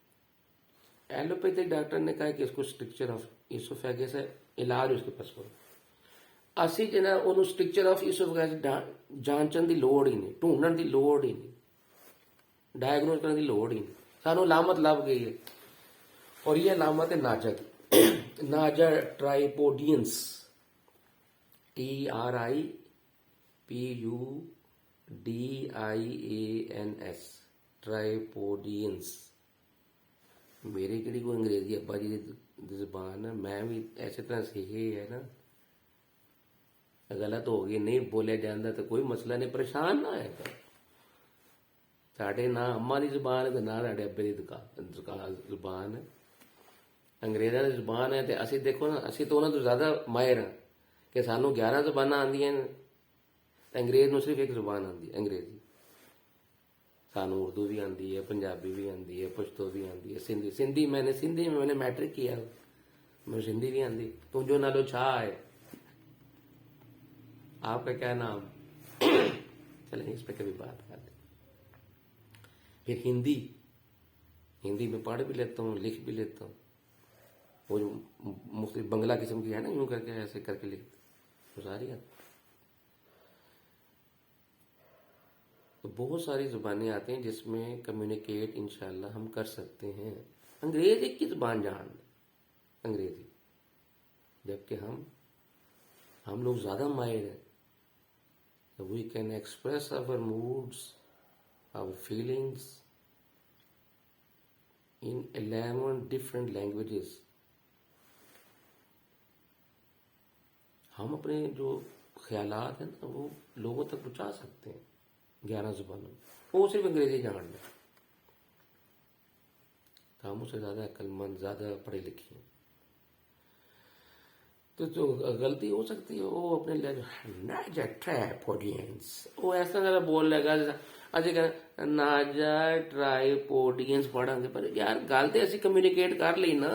एलोपैथिक डॉक्टर ने कहा कि इसको स्ट्रिक्चर ऑफ इसोफेगस है, इलाज उसके पास करो। ਅਸੀਂ ਜਿਹੜਾ ਉਹਨੂੰ स्ट्रिक्चर ऑफ इसोफेगस ਜਾਂਚਣ ਦੀ ਲੋੜ ਹੀ ਨਹੀਂ, ਢੂੰढਣ ਦੀ ਲੋੜ ਹੀ ਨਹੀਂ, डायग्नोज करने की लोड़ ही नहीं, सानू लामत लभ गई है। और ये लामत है नाजा की, नाजा ट्राइपोडियंस, TRIPUDIANS, ट्राइपोडियंस। मेरे किहड़ी कोई अंग्रेजी अब्बा जी की जुबान है, मैं भी ऐसे तरह सीखी है ना, गलत हो गई, नहीं बोलिया जाता तो कोई मसला नहीं, परेशान ना है। साढ़े ना अम्मा की जुबान है तो ना साढ़े अब्बे की जुबान है, अंग्रेज़ों की जुबान है। तो असी देखो ना, असी तो उन्होंने तो ज़्यादा माहिर हाँ कि सानू 11 जुबाना आंदियां ने, तो अंग्रेज़ नूं सिर्फ एक जुबान आती है अंग्रेजी। सानू उर्दू भी आती है, पंजाबी भी आती है, पश्तो भी आती है, सिंधी मैंने मैट्रिक किया, मुझे सिंधी भी आती। तुम जो नालो छा है, आपका क्या नाम, चलें इस पर कभी बात करते। फिर हिंदी में पढ़ भी लेता हूँ, लिख भी लेता हूँ, वो जो मुख्तलिफ बंगला किस्म की है ना, यूं करके ऐसे करके लिखते, वो सारी आती। तो बहुत सारी जुबानें आती हैं जिसमें कम्युनिकेट इंशाल्लाह हम कर सकते हैं। अंग्रेजी की जुबान जान अंग्रेजी, जबकि हम लोग ज़्यादा माहिर हैं। We can express our moods, our feelings in 11 different languages. हम अपने जो ख्यालात हैं ना वो लोगों तक पहुंचा सकते हैं 11 जुबानों में। वो सिर्फ अंग्रेजी जान लें, तो हम उससे ज़्यादा अक्लमंद, ज़्यादा पढ़े लिखे हैं। तो जो गलती हो सकती है वो अपने नाजा ट्रैप ऑडियंस, वो ऐसा जरा बोल लेगा अजय कह नाजा ट्राइप ऑडियंस पढ़ांगे, पर यार गल तो ऐसी कम्युनिकेट कर ली ना।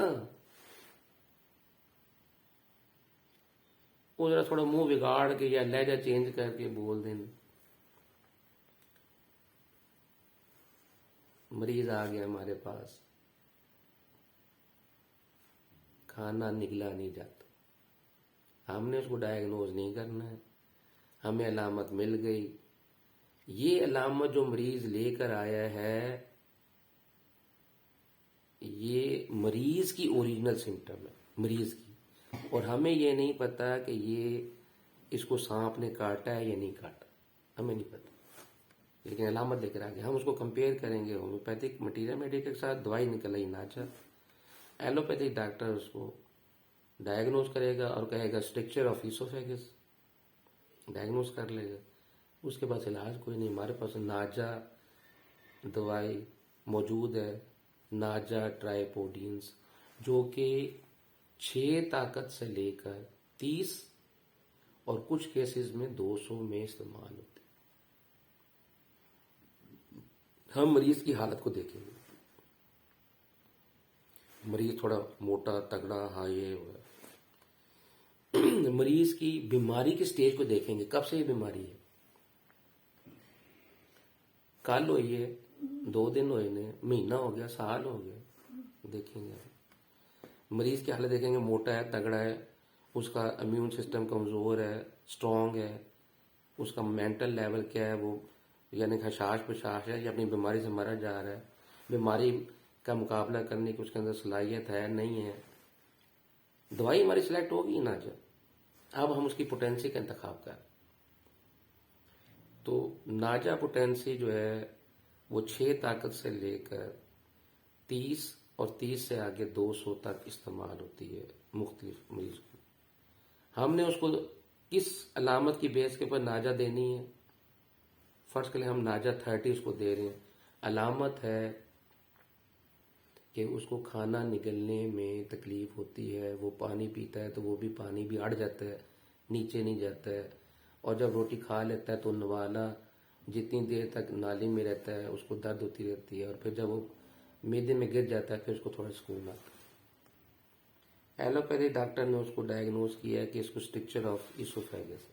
वो जरा थोड़ा मुंह बिगाड़ के या लहजा चेंज करके बोल देना। मरीज आ गया हमारे पास, खाना निगला नहीं जाता, हमने उसको डायग्नोज नहीं करना है, हमें अलामत मिल गई। ये अलामत जो मरीज लेकर आया है ये मरीज की ओरिजिनल सिम्टम है, मरीज की, और हमें ये नहीं पता कि ये इसको सांप ने काटा है या नहीं काटा, हमें नहीं पता, लेकिन अलामत लेकर आ गया। हम उसको कंपेयर करेंगे होम्योपैथिक मटीरियल मेडिकल के साथ, दवाई निकल आई नाचा। एलोपैथिक डॉक्टर उसको डायग्नोज करेगा और कहेगा स्ट्रक्चर ऑफ ईसोफेगस, डायग्नोज कर लेगा। उसके पास इलाज कोई नहीं। हमारे पास नाजा दवाई मौजूद है, नाजा ट्राइपोडियंस, जो कि 6 ताकत से लेकर 30 और कुछ केसेस में 200 में इस्तेमाल होते। हम मरीज की हालत को देखेंगे, मरीज थोड़ा मोटा तगड़ा हाई हुआ, मरीज की बीमारी के स्टेज को देखेंगे, कब से ये बीमारी है, कल हुई है, 2 दिन हुए ने, महीना हो गया, साल हो गया, देखेंगे। मरीज की हालत देखेंगे, मोटा है, तगड़ा है, उसका इम्यून सिस्टम कमज़ोर है, स्ट्रॉन्ग है, उसका मेंटल लेवल क्या है, वो यानी हशाश पशाश है या अपनी बीमारी से मरा जा रहा है, बीमारी का मुकाबला करने की उसके अंदर सलाहियत है नहीं है। दवाई हमारी सिलेक्ट होगी ना, जब अब हम उसकी पोटेंसी का इंतखाब कर। तो नाजा पोटेंसी जो है वो 6 ताकत से लेकर 30 और 30 से आगे 200 तक इस्तेमाल होती है मुख्तलिफ मरीज को। हमने उसको किस अलामत की बेस के ऊपर नाजा देनी है। फर्स्ट के लिए हम नाजा 30 उसको दे रहे हैं, अलामत है कि उसको खाना निगलने में तकलीफ होती है, वो पानी पीता है तो वो भी पानी भी अड़ जाता है, नीचे नहीं जाता है, और जब रोटी खा लेता है तो नवाला जितनी देर तक नाली में रहता है उसको दर्द होती रहती है, और फिर जब वो मैदे में गिर जाता है फिर उसको थोड़ा सुकून आता है। एलोपैथी डॉक्टर ने उसको डायग्नोज किया है कि इसको स्ट्रक्चर ऑफ ईसोफेगस,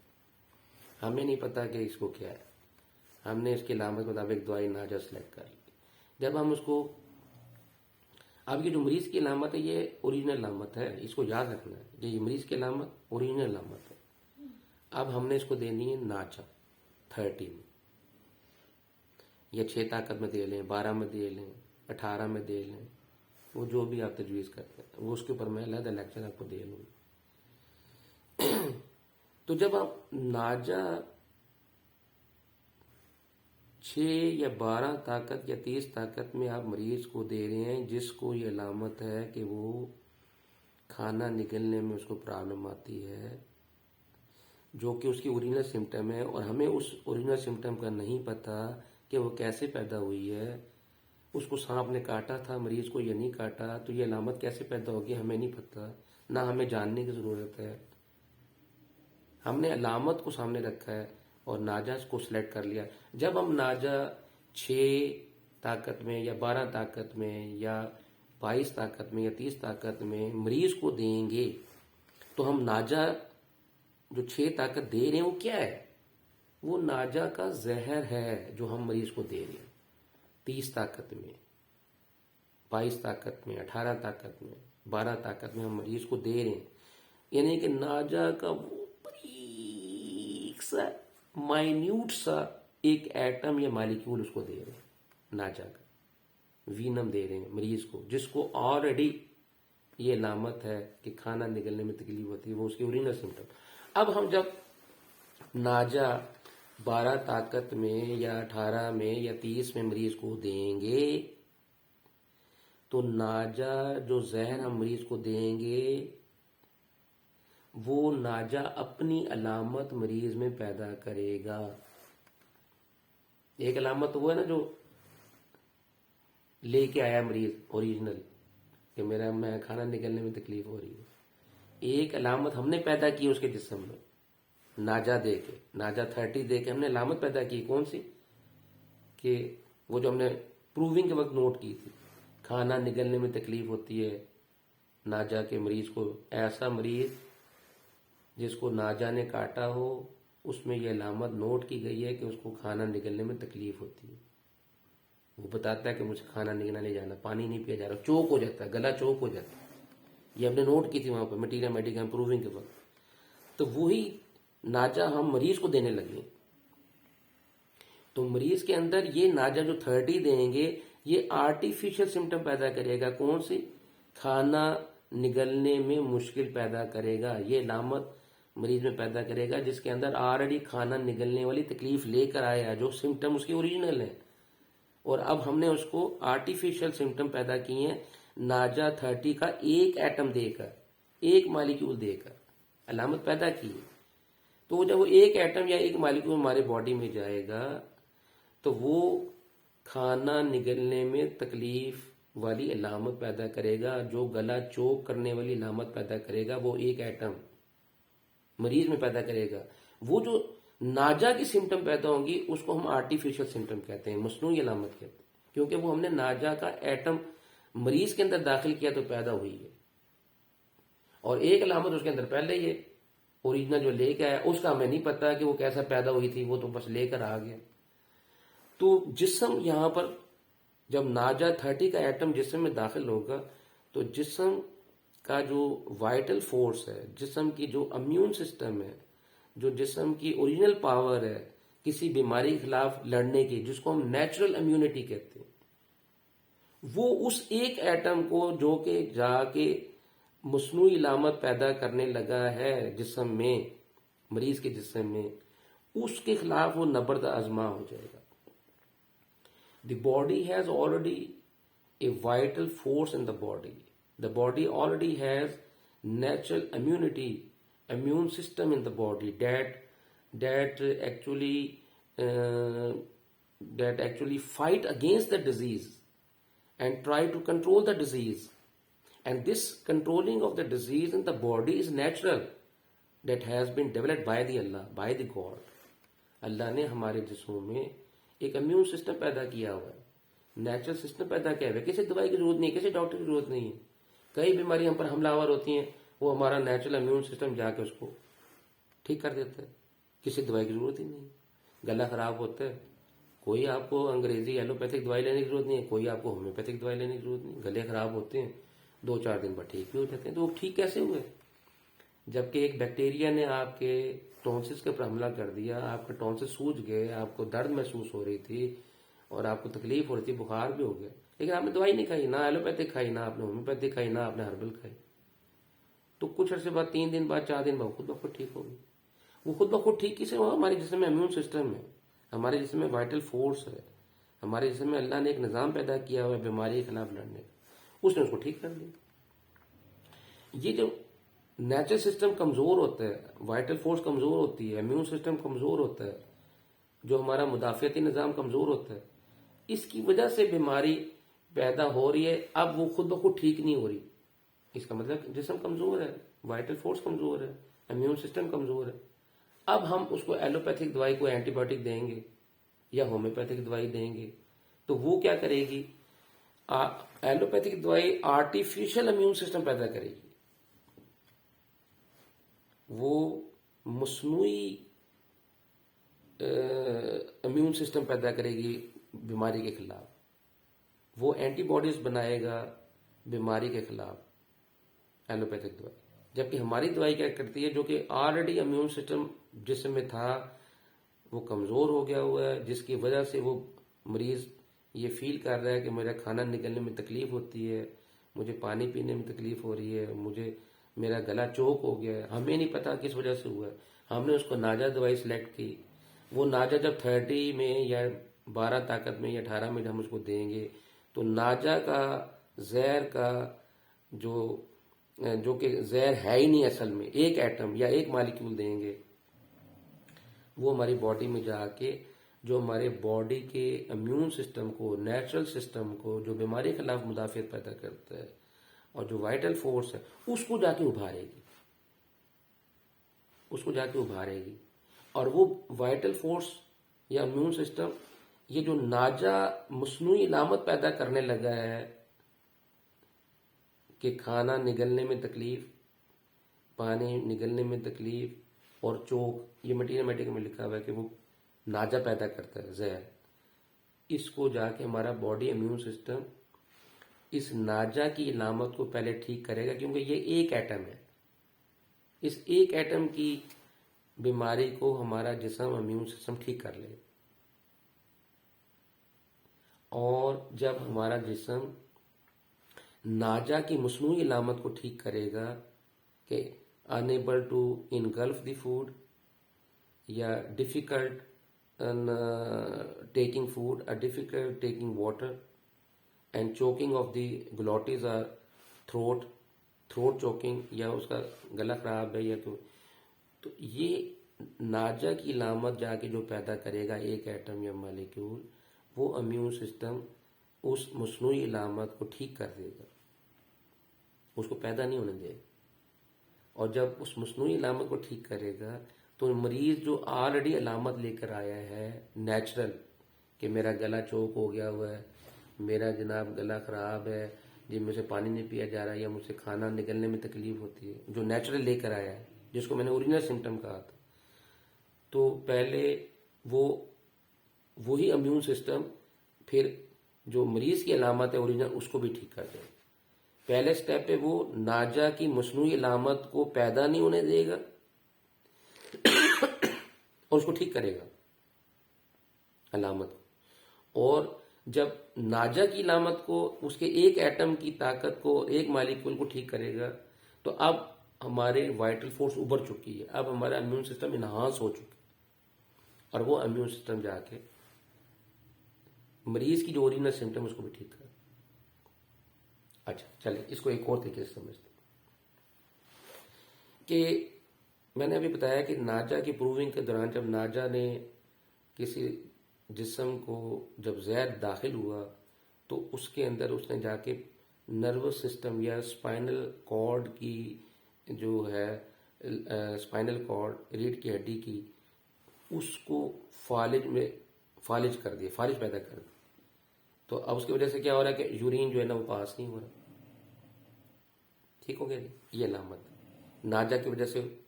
हमें नहीं पता कि इसको क्या है, हमने इसकी अलामत के मुताबिक दवाई नाजा सेलेक्ट कर ली। जब हम उसको, अब ये जो मरीज की अलामत है ये ओरिजिनल अलामत है, इसको याद रखना है, ये मरीज की अलामत ओरिजिनल अलामत है। अब हमने इसको देनी है नाजा 30 में, या 6 ताकत में दे लें, 12 में दे लें, 18 में दे लें, वो जो भी आप तजवीज़ करते हैं वो उसके ऊपर मैं अलग लेक्चर आपको दे लूँगी। तो जब आप नाजा 6 या 12 ताकत या 30 ताकत में आप मरीज को दे रहे हैं जिसको ये अलामत है कि वो खाना निगलने में उसको प्रॉब्लम आती है, जो कि उसकी ओरिजिनल सिम्टम है, और हमें उस ओरिजिनल सिम्टम का नहीं पता कि वो कैसे पैदा हुई है, उसको सांप ने काटा था मरीज को या नहीं काटा, तो ये अलामत कैसे पैदा होगी हमें नहीं पता, ना हमें जानने की ज़रूरत है। हमने अलामत को सामने रखा है और नाजा को सिलेक्ट कर लिया। जब हम नाजा 6 ताकत में या 12 ताकत में या 22 ताकत में या 30 ताकत में मरीज को देंगे तो हम नाजा जो 6 ताकत दे रहे हैं वो क्या है, वो नाजा का जहर है जो हम मरीज को दे रहे हैं। 30 ताकत में, 22 ताकत में, 18 ताकत में, 12 ताकत में हम मरीज को दे रहे हैं, यानी कि नाजा का वो बारीक सा माइन्यूट सा एक एटम या मालिक्यूल उसको दे रहे हैं नाजा का। वीनम दे रहे हैं मरीज को, जिसको ऑलरेडी ये अलामत है कि खाना निगलने में तकलीफ होती है, वो उसकी ओरिजिनल सिम्टम। अब हम जब नाजा 12 ताकत में या 18 में या 30 में मरीज को देंगे, तो नाजा जो जहर हम मरीज को देंगे वो नाजा अपनी अलामत मरीज में पैदा करेगा। एक अलामत तो वो है ना जो लेके आया मरीज ओरिजिनल, कि मैं खाना निकलने में तकलीफ हो रही है। एक अलामत हमने पैदा की उसके जिस्म में, नाजा दे के, नाजा 30 दे के हमने अलामत पैदा की। कौन सी? कि वो जो हमने प्रूविंग के वक्त नोट की थी, खाना निगलने में तकलीफ होती है नाजा के मरीज को। ऐसा मरीज जिसको नाजा ने काटा हो, उसमें यह अलामत नोट की गई है कि उसको खाना निगलने में तकलीफ होती है। वो बताता है कि मुझे खाना निगलने जाना, पानी नहीं पिया जा रहा, चोक हो जाता है, गला चोक हो जाता है। ये हमने नोट की थी वहां पर मटीरियल मेडिकल प्रूविंग के वक्त। तो वही नाजा हम मरीज को देने लगे, तो मरीज के अंदर ये नाजा जो 30 देंगे ये आर्टिफिशियल सिम्टम पैदा करेगा। कौन सी? खाना निगलने में मुश्किल पैदा करेगा। ये अलामत मरीज में पैदा करेगा जिसके अंदर ऑलरेडी खाना निगलने वाली तकलीफ लेकर आया, जो सिम्टम उसके ओरिजिनल है। और अब हमने उसको आर्टिफिशियल सिम्टम पैदा किए हैं नाजा 30 का एक एटम देकर, एक मालिक्यूल देकर अलामत पैदा की है। तो जब वो एक एटम या एक मालिक्यूल हमारे बॉडी में जाएगा तो वो खाना निगलने में तकलीफ वाली अलामत पैदा करेगा, जो गला चोक करने वाली अलामत पैदा करेगा, वो एक एटम मरीज में पैदा करेगा। वो जो नाजा की सिम्टम पैदा होंगी उसको हम आर्टिफिशियल सिम्टम कहते हैं, मसनूई अलामत कहते हैं, क्योंकि वो हमने नाजा का एटम मरीज के अंदर दाखिल किया तो पैदा हुई है। और एक अलामत उसके अंदर पहले ही है, ओरिजिनल जो लेकर आया उसका हमें नहीं पता कि वो कैसा पैदा हुई थी, वो तो बस लेकर आ गया। तो जिस्म यहां पर जब नाजा 30 का एटम जिस्म में दाखिल होगा तो जिस्म का जो वाइटल फोर्स है, जिस्म की जो इम्यून सिस्टम है, जो जिस्म की ओरिजिनल पावर है किसी बीमारी के खिलाफ लड़ने की, जिसको हम नेचुरल इम्यूनिटी कहते हैं, वो उस एक एटम को जो कि जाके मसनूई अलामत पैदा करने लगा है जिस्म में, मरीज के जिस्म में, उसके खिलाफ वो नबर्द आजमा हो जाएगा। The body has already a vital force in the body. The body already has natural immunity, immune system in the body that actually fight against the disease and try to control the disease. And this controlling of the disease in the body is natural, that has been developed by the Allah, by the God. अल्लाह ने हमारे जिस्मों में एक immune system पैदा किया हुआ है, natural system पैदा किया हुआ है। किसी दवाई की जरूरत नहीं है, किसी डॉक्टर की जरूरत नहीं है। कई बीमारी हम पर हमलावर होती हैं, वो हमारा नेचुरल इम्यून सिस्टम जाके उसको ठीक कर देता है, किसी दवाई की जरूरत ही नहीं। गला खराब होता है, कोई आपको अंग्रेजी एलोपैथिक दवाई लेने की जरूरत नहीं है, कोई आपको होम्योपैथिक दवाई लेने की जरूरत नहीं। गले खराब होते हैं 2-4 दिन बाद ठीक भी हो जाते हैं। तो वो ठीक कैसे हुए? जबकि एक बैक्टीरिया ने आपके टॉन्सिस के ऊपर हमला कर दिया, आपके टॉन्सिस सूज गए, आपको दर्द महसूस हो रही थी और आपको तकलीफ हो रही थी, बुखार भी हो गया, लेकिन आपने दवाई नहीं खाई, ना एलोपैथिक खाई, ना आपने होम्योपैथिक खाई, ना आपने हर्बल खाई। तो कुछ अर्से बाद, 3 दिन बाद, 4 दिन बाद खुद ब खुद ठीक हो गई। वो खुद ब खुद ठीक किसे हुआ? हमारे जिस्म में इम्यून सिस्टम है, हमारे जिस्म में वाइटल फोर्स है, हमारे जिस्म में अल्लाह ने एक निज़ाम पैदा किया हुआ है बीमारी के खिलाफ लड़ने का, उसने उसको ठीक कर दिया। ये जो नेचुरल सिस्टम कमजोर होता है, वाइटल फोर्स कमजोर होती है, इम्यून सिस्टम कमजोर होता है, जो हमारा मुदाफियती निज़ाम कमजोर होता है, इसकी वजह से बीमारी पैदा हो रही है। अब वो खुद ब खुद ठीक नहीं हो रही, इसका मतलब जिस्म कमजोर है, वाइटल फोर्स कमजोर है, इम्यून सिस्टम कमजोर है। अब हम उसको एलोपैथिक दवाई को एंटीबायोटिक देंगे या होम्योपैथिक दवाई देंगे, तो वो क्या करेगी? एलोपैथिक दवाई आर्टिफिशियल इम्यून सिस्टम पैदा करेगी, वो मसनूई इम्यून सिस्टम पैदा करेगी बीमारी के खिलाफ, वो एंटीबॉडीज बनाएगा बीमारी के खिलाफ एलोपैथिक दवाई। जबकि हमारी दवाई क्या करती है, जो कि ऑलरेडी इम्यून सिस्टम जिसमें था वो कमजोर हो गया हुआ है, जिसकी वजह से वो मरीज ये फील कर रहा है कि मेरा खाना निकलने में तकलीफ होती है, मुझे पानी पीने में तकलीफ हो रही है, मुझे मेरा गला चोक हो गया है, हमें नहीं पता किस वजह से हुआ है। हमने उसको नाजा दवाई सेलेक्ट की। वो नाजा जब 30 में या 12 ताकत में या 18 में हम उसको देंगे तो नाजा का जहर का जो जो कि जहर है ही नहीं असल में, एक एटम या एक मालिक्यूल देंगे, वो हमारी बॉडी में जाके जो हमारे बॉडी के इम्यून सिस्टम को, नेचुरल सिस्टम को, जो बीमारी के खिलाफ मुदाफियत पैदा करता है और जो वाइटल फोर्स है उसको जाके उभारेगी, उसको जाके उभारेगी। और वो वाइटल फोर्स या इम्यून सिस्टम ये जो नाजा मसनूई इलामत पैदा करने लगा है कि खाना निगलने में तकलीफ, पानी निगलने में तकलीफ और चोक, ये मटीरियल में लिखा हुआ है कि वो नाजा पैदा करता है जहर, इसको जाके हमारा बॉडी इम्यून सिस्टम इस नाजा की इलामत को पहले ठीक करेगा, क्योंकि ये एक एटम है। इस एक एटम की बीमारी को हमारा जिस्म इम्यून सिस्टम ठीक कर ले। और जब हमारा जिस्म नाजा की मसनूई इलामत को ठीक करेगा कि unable to engulf the food या difficult taking food, a difficult taking water, and choking of the glottis or throat choking, या उसका गला खराब है या तो ये नाजा की इलामत जाके जो पैदा करेगा एक एटम या मालिक्यूल, वो इम्यून सिस्टम उस मसनूई इलामत को ठीक कर देगा, उसको पैदा नहीं होने देगा। और जब उस मसनूई इलामत को ठीक करेगा तो मरीज जो ऑलरेडी अलामत लेकर आया है नेचुरल कि मेरा गला चोक हो गया हुआ है, मेरा जनाब गला ख़राब है जी, मुझसे पानी नहीं पिया जा रहा है या मुझसे खाना निकलने में तकलीफ होती है, जो नेचुरल लेकर आया है, जिसको मैंने ओरिजिनल सिम्टम कहा था, तो पहले वो वही इम्यून सिस्टम फिर जो मरीज की अलामत है ओरिजिनल उसको भी ठीक कर देगा। पहले स्टेप पे वो नाजा की मसनूई अलामत को पैदा नहीं होने देगा और उसको ठीक करेगा अलामत को। और जब नाजा की अलामत को, उसके एक एटम की ताकत को, एक मालिक्यूल को ठीक करेगा, तो अब हमारे वाइटल फोर्स उभर चुकी है, अब हमारा इम्यून सिस्टम इनहांस हो चुका है और वो इम्यून सिस्टम जाके मरीज की जो ओरिजिनल सिम्टम उसको भी ठीक कर। अच्छा चलिए इसको एक और तरीके से समझते हैं कि मैंने अभी बताया कि नाजा की प्रूविंग के दौरान जब नाजा ने किसी जिस्म को जब जहर दाखिल हुआ तो उसके अंदर उसने जाके नर्वस सिस्टम या स्पाइनल कॉर्ड की जो है स्पाइनल कॉर्ड रीढ़ की हड्डी की, उसको फालिज कर दिया, फालिज पैदा कर दी। तो अब उसकी वजह से क्या हो रहा है कि यूरिन जो है ना वो पास नहीं हो रहा। ठीक हो गया जी, ये अलामत नाजा की वजह से।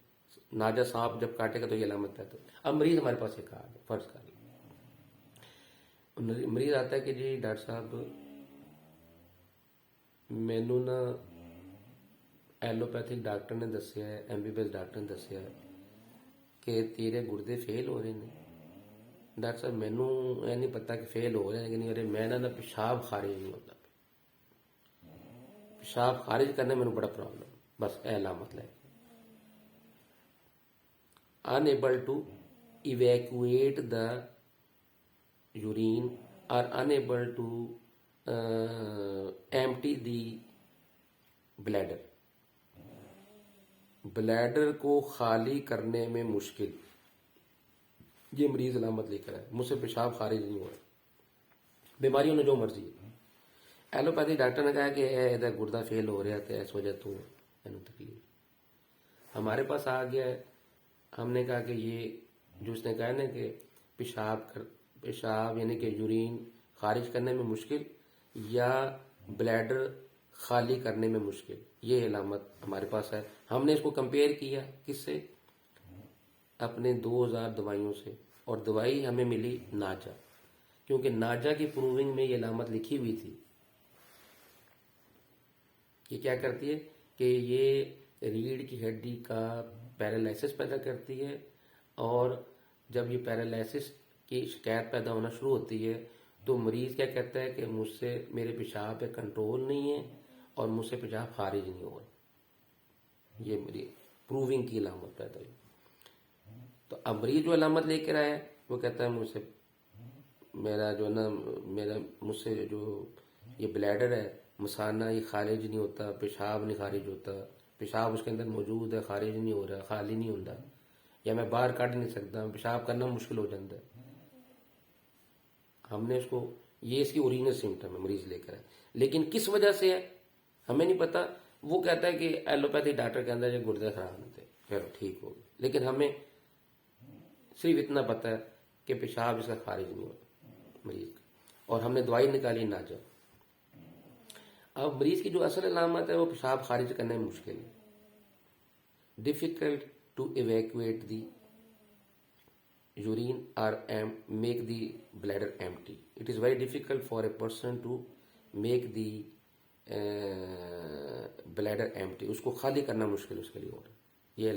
नाजा सांप जब काटेगा तो ये अलामत है। तो अब मरीज हमारे पास एक आ गया, फर्ज कर लिया मरीज आता है कि जी डॉक्टर साहब मैनू ना एलोपैथिक डॉक्टर ने दसिया है, MBBS डॉक्टर ने दसिया है कि तेरे गुर्दे फेल हो रहे हैं। डॉक्टर साहब मैनू यह नहीं पता कि फेल हो रहे हैं कि नहीं हो रहे, मैं ना पेशाब खारिज नहीं होता, पेशाब खारिज करने में बड़ा प्रॉब्लम, बस अलामत ले unable to evacuate the urine or unable to empty the bladder, bladder को खाली करने में मुश्किल, ये मरीज अलामत लेकर है, मुझसे पेशाब खारिज नहीं हो रहा, बीमारियों ने जो मर्जी है। एलोपैथी डॉक्टर ने कहा कि इधर गुर्दा फेल हो रहा था, इस वजह तो तकलीफ हमारे पास आ गया है। हमने कहा कि ये जो उसने कहा ना कि पेशाब यानी कि यूरिन खारिज करने में मुश्किल या ब्लैडर खाली करने में मुश्किल, ये अलामत हमारे पास है। हमने इसको कंपेयर किया किससे, अपने 2000 दवाइयों से, और दवाई हमें मिली नाजा, क्योंकि नाजा की प्रूविंग में ये अलामत लिखी हुई थी। ये क्या करती है कि ये रीढ़ की हड्डी का पैरालिसिस पैदा करती है, और जब ये पैरालिसिस की शिकायत पैदा होना शुरू होती है तो मरीज क्या कहता है कि मुझसे मेरे पेशाब पे कंट्रोल नहीं है और मुझसे पेशाब खारिज नहीं हो रहा। ये मेरी प्रूविंग की अलामत पैदा हुई। तो अब मरीज जो अलामत लेकर आया वो कहता है मुझसे मेरा जो ना मेरा मुझसे जो ये ब्लैडर है मसाना ये खारिज नहीं होता, पेशाब नहीं खारिज होता, पेशाब उसके अंदर मौजूद है, खारिज नहीं हो रहा, खाली नहीं होता, या मैं बाहर काट नहीं सकता, पेशाब करना मुश्किल हो जाता है। हमने उसको ये इसकी ओरिजिनल सिम्टम है मरीज लेकर है, लेकिन किस वजह से है हमें नहीं पता। वो कहता है कि एलोपैथी डॉक्टर के अंदर ये गुर्दे खराब होते, चलो ठीक हो गया, लेकिन हमें सिर्फ इतना पता है कि पेशाब इसका खारिज नहीं होता मरीज का, और हमने दवाई निकाली नाजा। अब मरीज की जो असल अलामत है वो पेशाब खारिज करने में मुश्किल है, difficult to evacuate the urine or make the bladder empty. It is very difficult for a person to make the bladder empty. उसको खाली करना मुश्किल उसके लिए हो रहा है। ये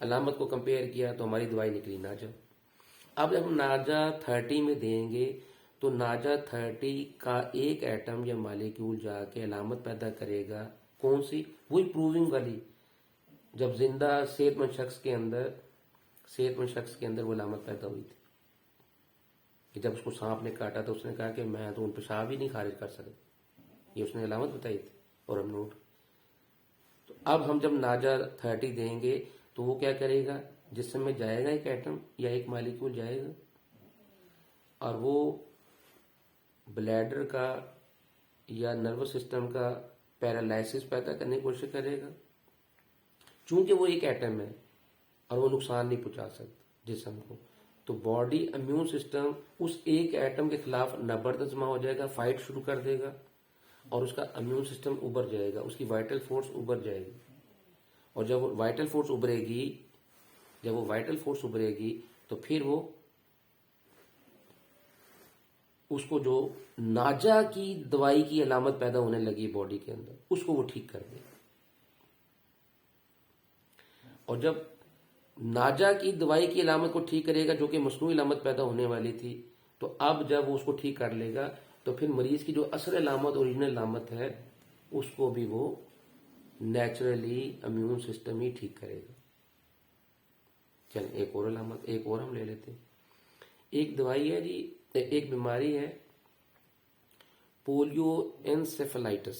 अलामत को कंपेयर किया तो हमारी दवाई निकली नाजा। अब जब हम नाजा 30 में देंगे तो नाजा 30 का एक एटम या मालिक्यूल जाके अलामत पैदा करेगा। कौन सी? वही प्रूविंग वाली, जब जिंदा सेहतमंद शख्स के अंदर वो अलामत पैदा हुई थी कि जब उसको सांप ने काटा तो उसने कहा कि मैं तो उन पेशाब ही नहीं खारिज कर सकता, ये उसने अलामत बताई थी और हम नोट। तो अब हम जब नाजा 30 देंगे तो वो क्या करेगा, जिसम में जाएगा एक एटम या एक मालिक्यूल जाएगा और वो ब्लैडर का या नर्वस सिस्टम का पैरालाइसिस पैदा करने की कोशिश करेगा। चूंकि वो एक एटम है और वो नुकसान नहीं पहुंचा सकता जिस्म को, तो बॉडी इम्यून सिस्टम उस एक एटम के खिलाफ नबर्दजमा हो जाएगा, फाइट शुरू कर देगा और उसका इम्यून सिस्टम उभर जाएगा, उसकी वाइटल फोर्स उभर जाएगी। और जब वो वाइटल फोर्स उभरेगी तो फिर वो उसको जो नाजा की दवाई की अलामत पैदा होने लगी बॉडी के अंदर उसको वो ठीक कर देगा। और जब नाजा की दवाई की अलामत को ठीक करेगा जो कि मसनूई अलामत पैदा होने वाली थी, तो अब जब वो उसको ठीक कर लेगा तो फिर मरीज की जो असल अलामत ओरिजिनल अलामत है उसको भी वो नेचुरली इम्यून सिस्टम ही ठीक करेगा। चल एक और हम ले लेते हैं। एक दवाई है जी, एक बीमारी है पोलियो एनसेफेलाइटिस।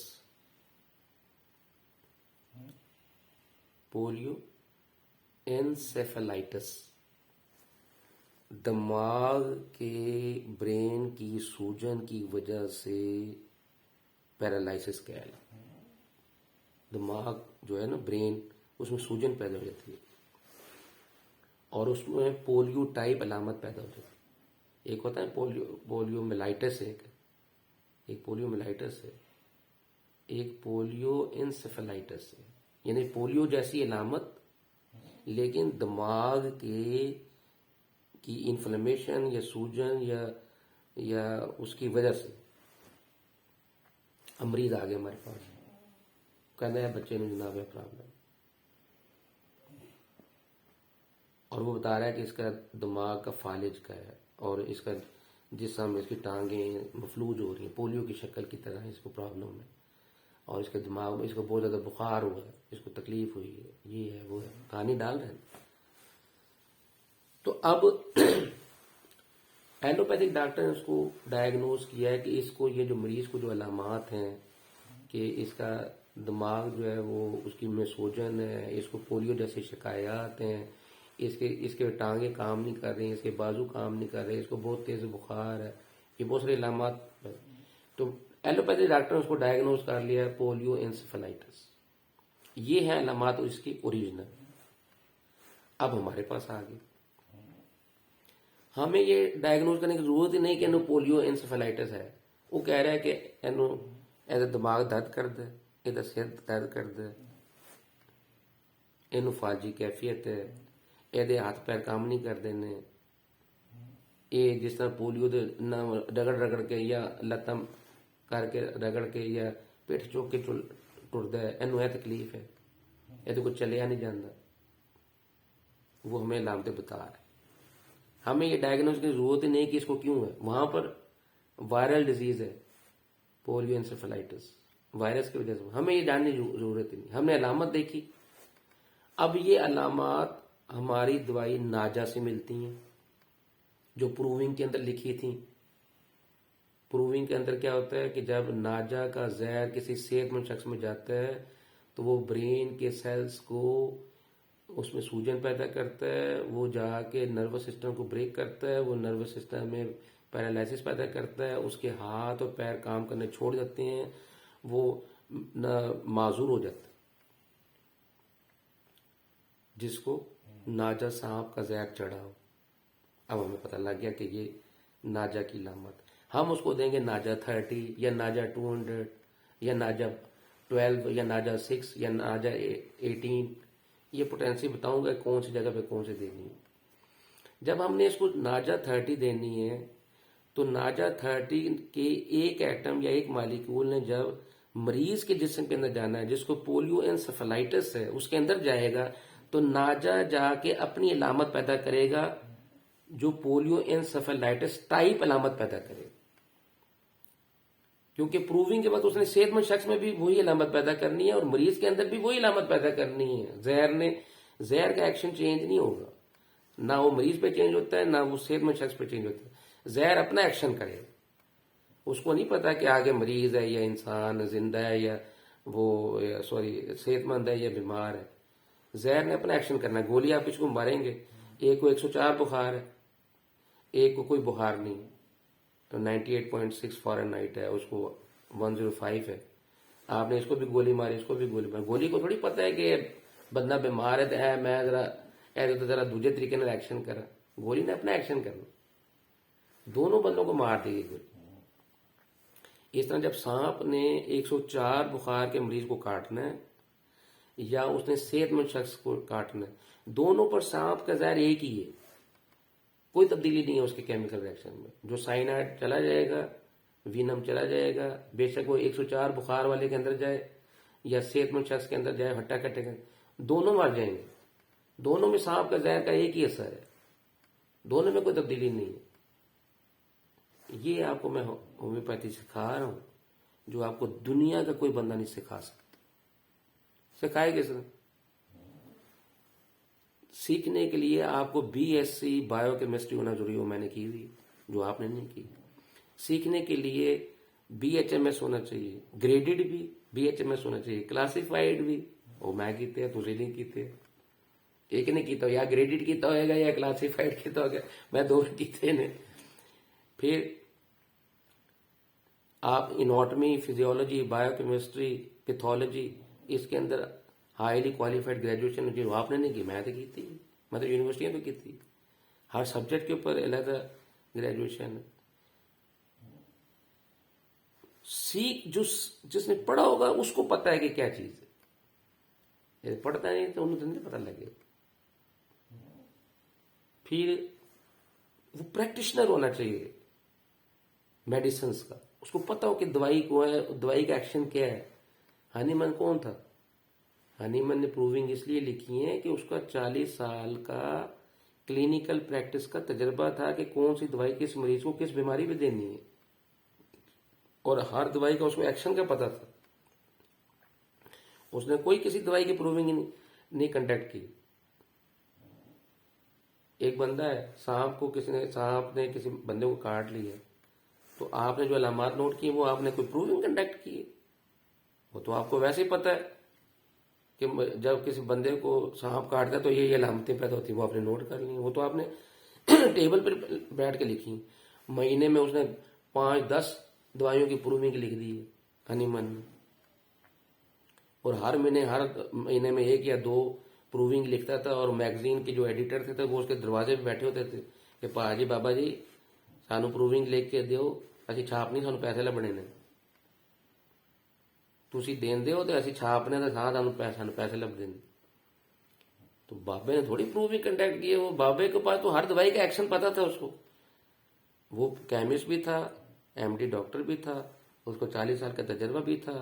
दिमाग के ब्रेन की सूजन की वजह से पैरालिसिस कह लो। दिमाग जो है ना ब्रेन, उसमें सूजन पैदा हो जाती है और उसमें पोलियो टाइप अलामत पैदा हो जाती है। एक होता है पोलियोमाइलाइटिस, एक पोलियोमाइलाइटिस है, एक पोलियो एनसेफेलाइटिस है, यानी पोलियो जैसी अलामत लेकिन दिमाग की इन्फ्लेमेशन या सूजन या उसकी वजह से। मरीज आ गया हमारे पास, कहना है बच्चे ने जनाब है प्रॉब्लम, और वो बता रहा है कि इसका दिमाग का फालिज का है और इसका जिस्म, इसकी टांगें मफलूज हो रही हैं, पोलियो की शक्ल की तरह इसको प्रॉब्लम है और इसके दिमाग में इसको बहुत ज़्यादा बुखार हुआ है, इसको तकलीफ हुई है, ये है वो है, कहानी डाल रहे हैं। तो अब एलोपैथिक डॉक्टर ने उसको डायग्नोज किया है कि इसको ये जो मरीज को जो अलामात हैं कि इसका दिमाग जो है वो उसकी में सूजन है, इसको पोलियो जैसी शिकायत हैं, इसके टांगे काम नहीं कर रही, इसके बाजू काम नहीं कर रहे, इसको बहुत तेज बुखार है, ये बहुत सारी अलामात। तो एलोपैथी डॉक्टर ने उसको डायग्नोज कर लिया है पोलियो एनसेफेलाइटिस। ये है अलामात इसकी ओरिजिनल। अब हमारे पास आ गई, हमें ये डायग्नोज करने की जरूरत ही नहीं कि इन्हों पोलियो एनसेफेलाइटिस है। वो कह रहा है कि इन्हों ਇਹਦਾ दिमाग दर्द करता है, ਇਹਦਾ सिर दर्द करता है, ਇਹਨੂੰ फाजी कैफियत है, ਇਹਦੇ हथ पैर काम नहीं करते ने, ये जिस तरह पोलियो दे रगड़ के या लत्तां करके रगड़ के या पिठ चुक के टुरदा है, इन्हों यह तकलीफ है, ਇਹਦੇ को चलिया नहीं जाता। वो हमें अलामतें बता रहे। हमें ये डायग्नोज की जरूरत ही नहीं कि इसको क्यों है। वहां पर वायरल डिजीज है पोलियो एंसेफेलाइटिस, वायरस की वजह से। हमें ये जानने की जरूरत ही नहीं, हमने अलामत देखी। अब ये अलामत हमारी दवाई नाजा से मिलती हैं, जो प्रूविंग के अंदर लिखी थी। प्रूविंग के अंदर क्या होता है कि जब नाजा का जहर किसी सेहतमंद शख्स में जाता है तो वो ब्रेन के सेल्स को उसमें सूजन पैदा करता है, वो जाके नर्वस सिस्टम को ब्रेक करता है, वो नर्वस सिस्टम में पैरालिसिस पैदा करता है, उसके हाथ और पैर काम करने छोड़ जाते हैं, वो माजूर हो जाता है, जिसको नाजा सांप का जहर चढ़ा हो। अब हमें पता लग गया कि ये नाजा की लामत। हम उसको देंगे नाजा 30 या नाजा 200 या नाजा 12 या नाजा 6 या नाजा 18। ये पोटेंसी बताऊंगा कौन सी जगह पे कौन सी देनी है। जब हमने इसको नाजा 30 देनी है तो नाजा 30 के एक एटम या एक मालिक्यूल ने जब मरीज के जिस्म के अंदर जाना है, जिसको पोलियो एंसेफेलाइटिस है, उसके अंदर जाएगा तो नाजा जाके अपनी अलामत पैदा करेगा, जो पोलियो एंसेफेलाइटिस टाइप अलामत पैदा करेगा। क्योंकि प्रूविंग के बाद उसने सेहतमंद शख्स में भी वही अलामत पैदा करनी है और मरीज के अंदर भी वही अलामत पैदा करनी है। जहर का एक्शन चेंज नहीं होगा, ना वो मरीज पे चेंज होता है ना वो सेहतमंद शख्स पे चेंज होता है। जहर अपना एक्शन करेगा, उसको नहीं पता कि आगे मरीज है या इंसान जिंदा है या वो सेहतमंद है या बीमार है। जहर ने अपना एक्शन करना है। गोली आप इसको मारेंगे, एक को 104 बुखार है, एक को कोई बुखार नहीं है, तो 98.6 फ़ारेनहाइट है, उसको 105 है। आपने इसको भी गोली मारी, इसको भी गोली मारी। गोली को थोड़ी पता है कि बंदा बीमार है तो मैं जरा दूसरे तरीके से एक्शन करा। गोली ने अपना एक्शन करना, दोनों बंदों को मार देगी गोली। इस तरह जब सांप ने 104 बुखार के मरीज को काटना है या उसने सेहतमंद शख्स को काटना है, दोनों पर सांप का जहर एक ही है, कोई तब्दीली नहीं है उसके केमिकल रिएक्शन में। जो साइनाइड चला जाएगा, वीनम चला जाएगा, बेशक वो 104 बुखार वाले के अंदर जाए या सेहतमंद शख्स के अंदर जाए, हट्टा कट्टे का, दोनों मर जाएंगे। दोनों में सांप का जहर का एक ही असर है, दोनों में कोई तब्दीली नहीं है। ये आपको मैं होम्योपैथी सिखा रहा हूं, जो आपको दुनिया का कोई बंदा नहीं सिखा सकता। सिखाए किसने? सीखने के लिए आपको बीएससी बायोकेमिस्ट्री होना जरूरी हो, मैंने की हुई, जो आपने नहीं की। सीखने के लिए बीएचएमएस होना चाहिए, ग्रेडेड भी बीएचएमएस होना चाहिए, क्लासिफाइड भी। वो मैं कीते तुझे नहीं कीते, एक ने कीता, या ग्रेडेड कीता होगा या क्लासिफाइड कीता होगा, मैं दो कीते ने। फिर आप इनॉटमी, फिजियोलॉजी, बायोकेमिस्ट्री, पैथोलॉजी, इसके अंदर हाईली क्वालिफाइड ग्रेजुएशन जो आपने नहीं की, मैं तो की थी, मैं तो यूनिवर्सिटियां तो की थी। हर सब्जेक्ट के ऊपर अलग ग्रेजुएशन। जिसने पढ़ा होगा उसको पता है कि क्या चीज है, यदि पढ़ता नहीं तो उन्हें नहीं पता लगेगा। फिर वो प्रैक्टिशनर होना चाहिए मेडिसिन का, उसको पता हो कि दवाई को है, दवाई का एक्शन क्या है। हनीमन कौन था? हनीमन ने प्रूविंग इसलिए लिखी है कि उसका 40 साल का क्लिनिकल प्रैक्टिस का तजर्बा था कि कौन सी दवाई किस मरीज को किस बीमारी में देनी है, और हर दवाई का उसको एक्शन का पता था। उसने कोई किसी दवाई की प्रूविंग नहीं कंडक्ट की। एक बंदा है, सांप ने किसी बंदे को काट लिया, तो आपने जो अलामत नोट की वो आपने कोई प्रूविंग कंडक्ट की? वो तो आपको वैसे ही पता है कि जब किसी बंदे को सांप काटता है तो ये अलामतें पैदा होती है, वो आपने नोट कर ली, वो तो आपने टेबल पर बैठ के लिखी। महीने में उसने 5-10 दवाइयों की प्रूविंग लिख दी है हनीमन ने, और हर महीने में 1 या 2 प्रूविंग लिखता था। और मैगजीन के जो एडिटर थे वो उसके दरवाजे पे बैठे होते थे कि पाजी बाबा जी सानू प्रूविंग लिख के दियो, असी छापनी, सानू पैसे लभने ने, तुसी देन दियो तो असी छापने तो सानू पैसे लभदे ने। तो बाबे ने थोड़ी प्रूविंग कंडक्ट की है, वो बाबे के पास तो हर दवाई का एक्शन पता था उसको। वो केमिस्ट भी था, एमडी डॉक्टर भी था, उसको 40 साल का तजर्बा भी था।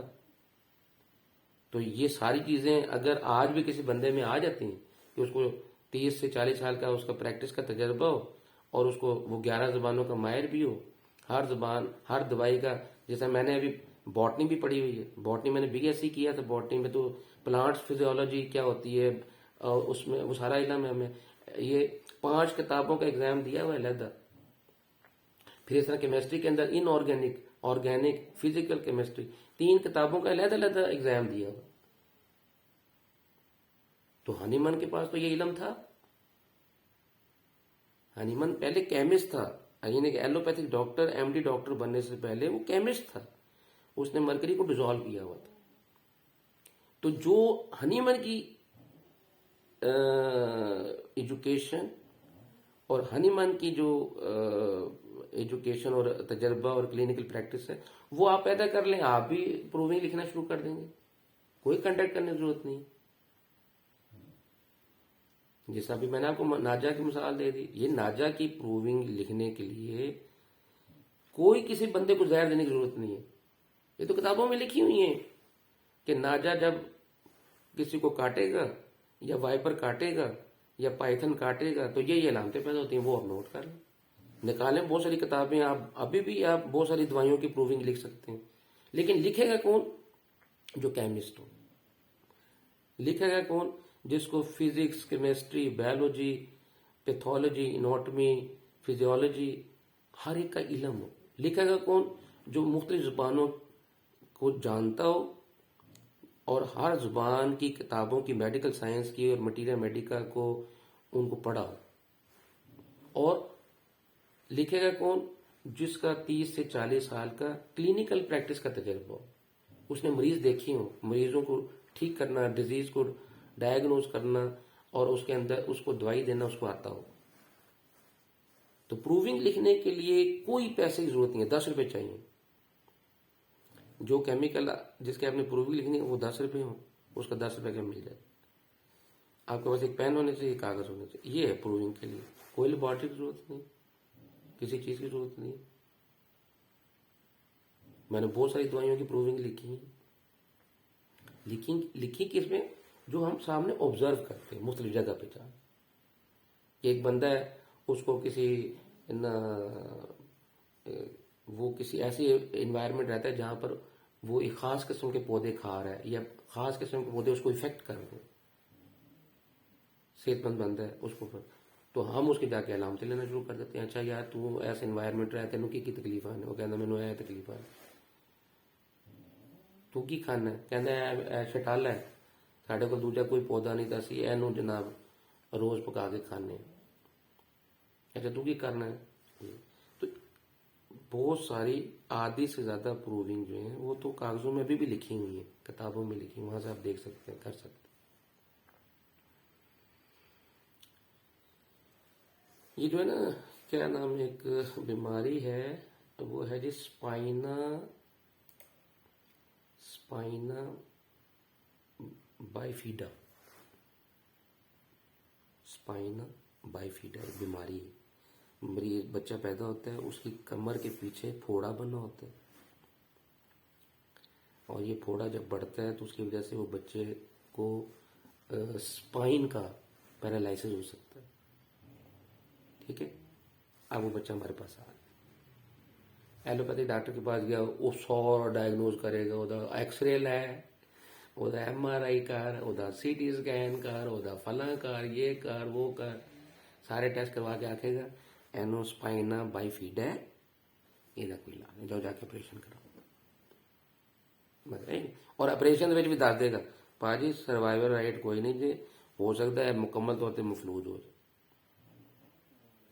तो ये सारी चीजें अगर आज भी किसी बंदे में आ जाती हैं कि उसको 30 से 40 साल का उसका प्रैक्टिस का तजर्बा हो और उसको वो 11 जुबानों का माहिर भी हो हर जुबान, हर दवाई का, जैसे मैंने अभी बॉटनी भी पढ़ी हुई है, बॉटनी मैंने बीएससी किया था, बॉटनी में तो प्लांट्स फिजियोलॉजी क्या होती है उसमें वो सारा इल्म है हमें। ये 5 किताबों का एग्जाम दिया हुआ है अलग। फिर इस तरह केमिस्ट्री के अंदर इनऑर्गेनिक, ऑर्गेनिक, फिजिकल केमिस्ट्री, 3 किताबों का अलग अलग एग्जाम दिया हुआ। तो हनीमन के पास तो ये इल्म था। हनीमन पहले केमिस्ट था, यानी कि एलोपैथिक डॉक्टर, एमडी डॉक्टर बनने से पहले वो केमिस्ट था। उसने मरकरी को डिजोल्व किया हुआ था। तो जो हनीमन की एजुकेशन और हनीमन की जो एजुकेशन और तजर्बा और क्लिनिकल प्रैक्टिस है, वो आप पैदा कर लें, आप भी प्रूविंग लिखना शुरू कर देंगे, कोई कंटेक्ट करने की जरूरत नहीं। जैसा भी मैंने आपको नाजा की मिसाल दे दी, ये नाजा की प्रूविंग लिखने के लिए कोई किसी बंदे को जहर देने की जरूरत नहीं है। ये तो किताबों में लिखी हुई है कि नाजा जब किसी को काटेगा या वाइपर काटेगा या पाइथन काटेगा तो ये अलामतें पैदा होती हैं, वो आप नोट कर लें, निकालें। बहुत सारी किताबें, आप अभी भी आप बहुत सारी दवाइयों की प्रूविंग लिख सकते हैं, लेकिन लिखेगा कौन? जो केमिस्ट हो। लिखेगा कौन? जिसको physics, chemistry, biology, pathology, anatomy, physiology, हर एक का इल्म हो। लिखेगा कौन? जो मुख्तलिफ जुबानों को जानता हो और हर जुबान की किताबों की, मेडिकल साइंस की और मटीरियल मेडिका को उनको पढ़ा हो। और लिखेगा कौन? जिसका 30 से 40 साल का क्लिनिकल प्रैक्टिस का तजर्बा हो, उसने मरीज देखी हो, मरीजों को ठीक करना, डिजीज को डायग्नोज करना और उसके अंदर उसको दवाई देना उसको आता हो। तो प्रूविंग लिखने के लिए कोई पैसे की जरूरत नहीं है, 10 रुपए चाहिए। जो केमिकल जिसके आपने प्रूविंग लिखनी है वो 10 रुपए हो, उसका 10 रुपए का मिल जाए। आपके पास एक पेन होने चाहिए, कागज होने चाहिए, ये है प्रूविंग के लिए। कोई लेबोरेटरी की जरूरत नहीं, किसी चीज की जरूरत नहीं। मैंने बहुत सारी दवाइयों की प्रूविंग लिखी है। लिखी किसमें? जो हम सामने ऑब्जर्व करते हैं मुख्तलिफ जगह पे जाकर। एक बंदा है, उसको किसी वो किसी ऐसी इन्वायरमेंट रहता है जहां पर वो एक खास किस्म के पौधे खा रहा है या खास किस्म के पौधे उसको इफेक्ट कर रहे हैं, सेहतमंद बंदा है उसको पर, तो हम उसके जाके अलामतें लेना शुरू कर देते हैं। अच्छा यार तू ऐसे इन्वायरमेंट रहा तेन की तकलीफ आने? वो कहना मैंने ऐ तकलीफ आ, तू की खाना है? कहना शटाला है, साढ़े को दूजा कोई पौधा नहीं था, सी एनू जनाब रोज पका के खाने। अच्छा तू की करना है? तो बहुत सारी, आधी से ज्यादा प्रूविंग जो है वो तो कागजों में अभी भी लिखी हुई है, किताबों में लिखी, वहां से आप देख सकते हैं, कर सकते हैं। ये जो है ना, क्या नाम, एक बीमारी है, वो है जी स्पाइना बाइफिडा। स्पाइना बाइफिडा एक बीमारी है। मरीज बच्चा पैदा होता है, उसकी कमर के पीछे फोड़ा बना होता है और ये फोड़ा जब बढ़ता है तो उसकी वजह से वो बच्चे को स्पाइन का पैरालिसिस हो सकता है। ठीक है, अब वो बच्चा हमारे पास आ गया, एलोपैथिक डॉक्टर के पास गया, वो 100 डायग्नोज करेगा, ਉਹਦਾ एक्सरे लै, ਉਹਦਾ MRI कर, ਉਹਦਾ CT स्कैन कर, ਉਹਦਾ फला कर, ये कर, वो कर, सारे टेस्ट करवा के आखेगा एनो स्पाइना बाइफिडा है, ਇਹਦਾ कोई इलाज नहीं, जाओ जाके ऑपरेशन कराओ। और ऑपरेशन भी दस देगा भाजी सर्वाइवल रेट कोई नहीं जी, हो सकता है मुकम्मल तौर पर मफलूज हो जाए,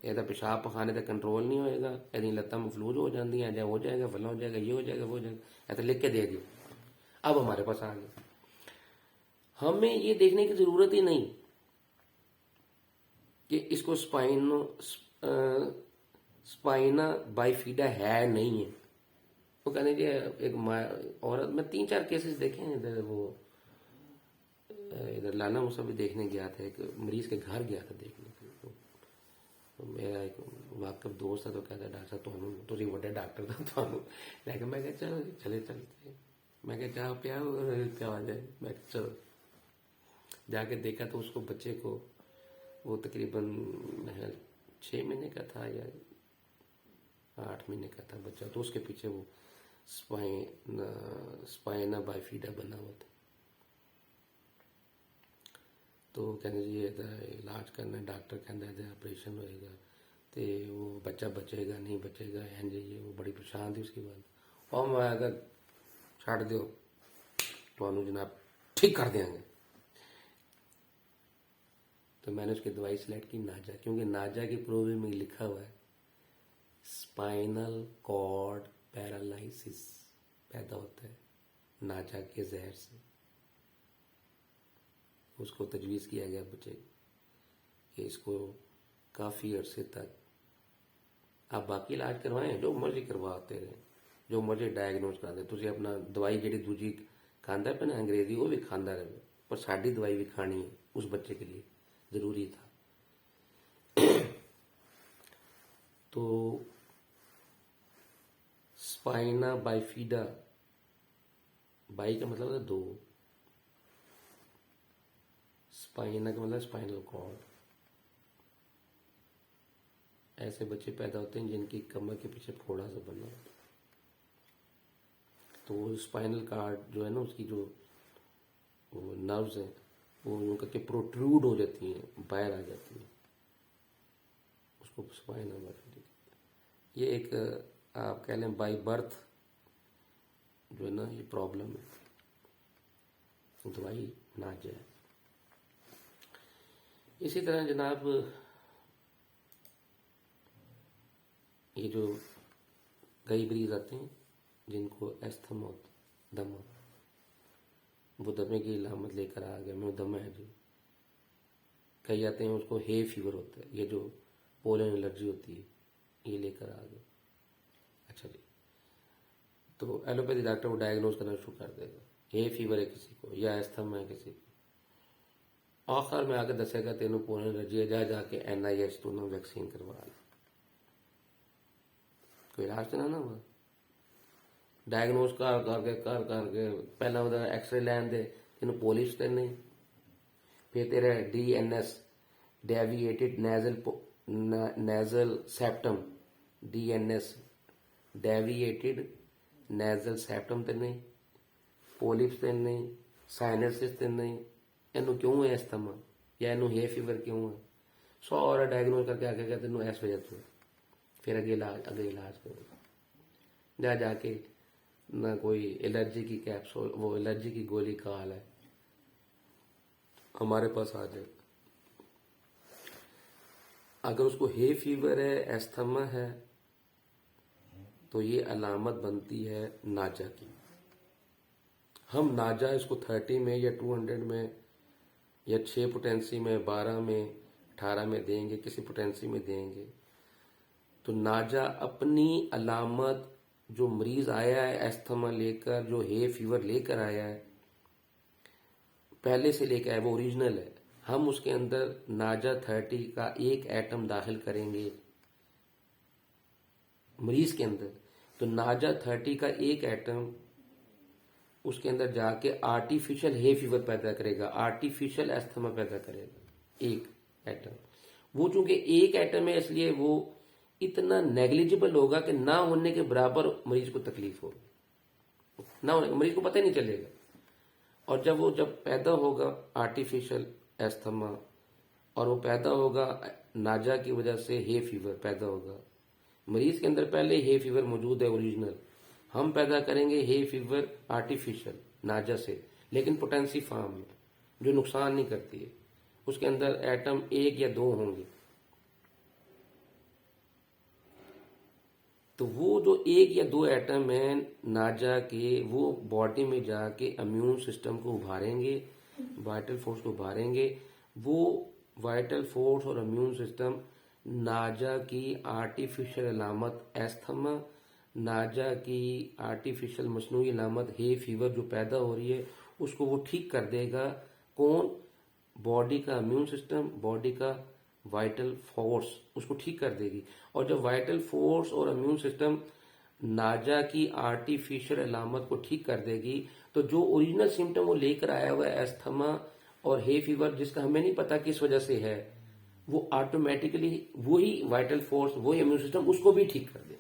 ਇਹਦਾ पेशाब पखाने का कंट्रोल नहीं होएगा, ਇਹਦੀਆਂ ਲੱਤਾਂ मफलूज हो जाती हैं, या हो जाएगा, फला हो जाएगा, ये हो जाएगा, वो हो जाएगा, ऐसा लिख के दे दिया। अब हमारे पास आ गया, हमें ये देखने की जरूरत ही नहीं कि इसको स्पाइना बाइफिडा है नहीं है। वो कहने जी एक औरत, मैं 3-4 केसेस देखे हैं इधर, वो इधर लाना मुसा भी देखने गया था, एक मरीज के घर गया था देखने के लिए। तो मेरा एक वाकफ दोस्त था, तो कहता डॉक्टर साहब तुम बड़े डॉक्टर था थानू लैके, मैं क्या चलो चले चलते, मैं क्या चाह पिया क्या आ जाए, मैं चलो जाके देखा तो उसको बच्चे को, वो तकरीबन 6 महीने का था या 8 महीने का था बच्चा, तो उसके पीछे वो स्पाइना बाइफिडा बना हुआ था। तो कहने जी ਇਹਦਾ ਇਲਾਜ करना, डॉक्टर कहता है ऑपरेशन होएगा तो वो बच्चा बचेगा नहीं बचेगा, इंज ये वो बड़ी परेशान थी उसके बाद। और मैं अगर छड़ दो तो जनाब ठीक कर देंगे। तो मैंने उसकी दवाई सेलेक्ट की नाजा, क्योंकि नाजा की प्रोग्राम में लिखा हुआ है स्पाइनल कॉर्ड पैरालिसिस पैदा होता है नाजा के जहर से। उसको तजवीज़ किया गया बच्चे कि इसको काफ़ी अरसे तक आप बाकी इलाज करवाएं, जो मर्जी करवाते रहें, जो मर्जी डायग्नोज करा दें, तुझे अपना दवाई जी दूजी खांदा पे ना अंग्रेजी वो भी खांदा रहे, पर साड़ी दवाई भी खानी है उस बच्चे के लिए ज़रूरी था। तो स्पाइना बाइफिडा, बाई का मतलब है दो, स्पाइना का मतलब स्पाइनल कॉर्ड। ऐसे बच्चे पैदा होते हैं जिनकी कमर के पीछे फोड़ा सा बना होता है। तो वो स्पाइनल कॉर्ड जो है ना, उसकी जो वो नर्व्स हैं वो यूँ करके प्रोट्रूड हो जाती हैं, बाहर आ जाती हैं, उसको स्पाइना बाइफिडा। ये एक आप कह लें बाई बर्थ जो है ना ये प्रॉब्लम है, दवाई ना जाए। इसी तरह जनाब ये जो कई मरीज आते हैं जिनको एस्थमा होता, दमा, वो दमे की इलामत लेकर आ गया, मैं दमा है जी। कई आते हैं उसको हे फीवर होता है, ये जो पोलन एलर्जी होती है ये लेकर आ गए। अच्छा जी, तो एलोपैथी डॉक्टर वो डायग्नोज करना शुरू कर देगा, हे फीवर है किसी को या एस्थमा है किसी को, आखिर में आके दसेगा तेन पोलन एलर्जी है, जा जाके NIH तो ना वैक्सीन करवा लो। कोई इलाज तो ना हुआ, डायग्नोज कर करके पहला ਉਹਦਾ एक्सरे लैन दे तेन पोलिश तो नहीं, फिर तेरा DNS deviated nasal septum, DNS deviated nasal septum तो नहीं, पोलिप्स तो नहीं, साइनसिस तो नहीं, इनू क्यों है एस्थमा या इनू हे फीवर क्यों है, सारा डायग्नोज करके आके कहते तेन इस वजह से, फिर आगे इलाज करो, जा जाके ना कोई एलर्जी की कैप्सूल, वो एलर्जी की गोली का हाल है हमारे पास आ जाए। अगर उसको हे फीवर है, एस्थमा है, तो ये अलामत बनती है नाजा की। हम नाजा इसको 30 में या 200 में या 6 पोटेंसी में, 12 में, 18 में देंगे, किसी पोटेंसी में देंगे। तो नाजा अपनी अलामत जो मरीज आया है एस्थमा लेकर, जो हे फीवर लेकर आया है, पहले से लेकर आया वो ओरिजिनल है, हम उसके अंदर नाजा 30 का एक एटम दाखिल करेंगे मरीज के अंदर, तो नाजा 30 का एक एटम उसके अंदर जाके आर्टिफिशियल हे फीवर पैदा करेगा, आर्टिफिशियल एस्थमा पैदा करेगा एक एटम। वो चूंकि एक एटम है इसलिए वो इतना नेग्लिजिबल होगा कि ना होने के बराबर मरीज को तकलीफ होगी, ना होने मरीज को पता ही नहीं चलेगा। और जब पैदा होगा आर्टिफिशियल एस्थमा और वो पैदा होगा नाजा की वजह से हे फीवर पैदा होगा, मरीज के अंदर पहले हे फीवर मौजूद है ओरिजिनल, हम पैदा करेंगे हे फीवर आर्टिफिशियल नाजा से, लेकिन पोटेंसी फॉर्म में जो नुकसान नहीं करती है, उसके अंदर एटम 1 या 2 होंगे। तो वो जो 1 या 2 एटम है नाजा के, वो बॉडी में जाके इम्यून सिस्टम को उभारेंगे, वाइटल फोर्स को उभारेंगे। वो वाइटल फोर्स और इम्यून सिस्टम नाजा की आर्टिफिशियल अलामत एस्थमा, नाजा की आर्टिफिशियल मसनूई अलामत हे फीवर जो पैदा हो रही है उसको वो ठीक कर देगा। कौन? बॉडी का इम्यून सिस्टम, बॉडी का वाइटल फोर्स उसको ठीक कर देगी। और जब वाइटल फोर्स और इम्यून सिस्टम नाजा की आर्टिफिशियल अलामत को ठीक कर देगी, तो जो ओरिजिनल सिम्टम वो लेकर आया हुआ है एस्थमा और हे फीवर, जिसका हमें नहीं पता किस वजह से है, वो ऑटोमेटिकली वही वाइटल फोर्स, वही इम्यून सिस्टम उसको भी ठीक कर देगा।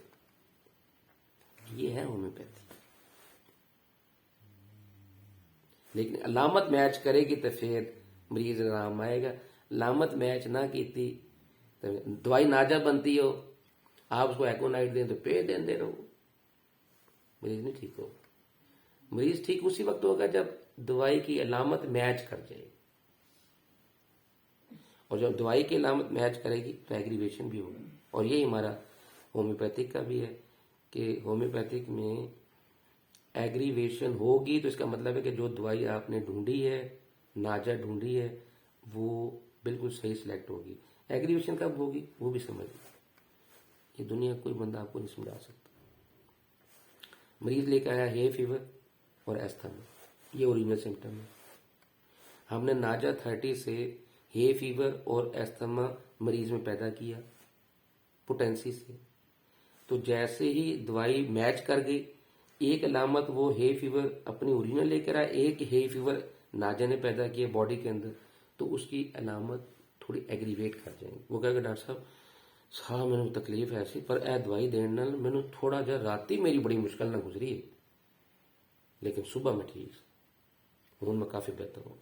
ये है होम्योपैथी। लेकिन अलामत मैच करेगी तो फिर मरीज आराम आएगा। अलामत मैच ना की तो दवाई नाजा बनती हो, आप उसको एकोनाइट दें तो पे देते रहो, मरीज नहीं ठीक होगा। मरीज ठीक उसी वक्त होगा जब दवाई की अलामत मैच कर जाएगी, और जब दवाई की अलामत मैच करेगी तो एग्रीवेशन भी होगा। और यही हमारा होम्योपैथिक का भी है कि होम्योपैथिक में एग्रीवेशन होगी तो इसका मतलब है कि जो दवाई आपने ढूंढी है, नाजा ढूंढी है, वो बिल्कुल सही सिलेक्ट होगी। एग्रीवेशन कब होगी वो भी समझिए, ये दुनिया कोई बंदा आपको नहीं समझा सकता। मरीज लेकर आया हे फीवर और एस्थमा, ये ओरिजिनल सिम्टम है। हमने नाजा 30 से हे फीवर और एस्थमा मरीज में पैदा किया पोटेंसी से, तो जैसे ही दवाई मैच कर गई, एक अलामत वो हे फीवर अपनी ओरिजिनल लेकर आया, एक हे फीवर नाजा ने पैदा किया बॉडी के अंदर, तो उसकी अलामत थोड़ी एग्रीवेट कर जाएंगे। वो कहेगा डॉक्टर साहब मैंने तकलीफ है ऐसी, पर ए दवाई देने नाल मैंने थोड़ा जा राती मेरी बड़ी मुश्किल ना गुजरी है, लेकिन सुबह में ठीक हूं, मैं काफी बेहतर हूं।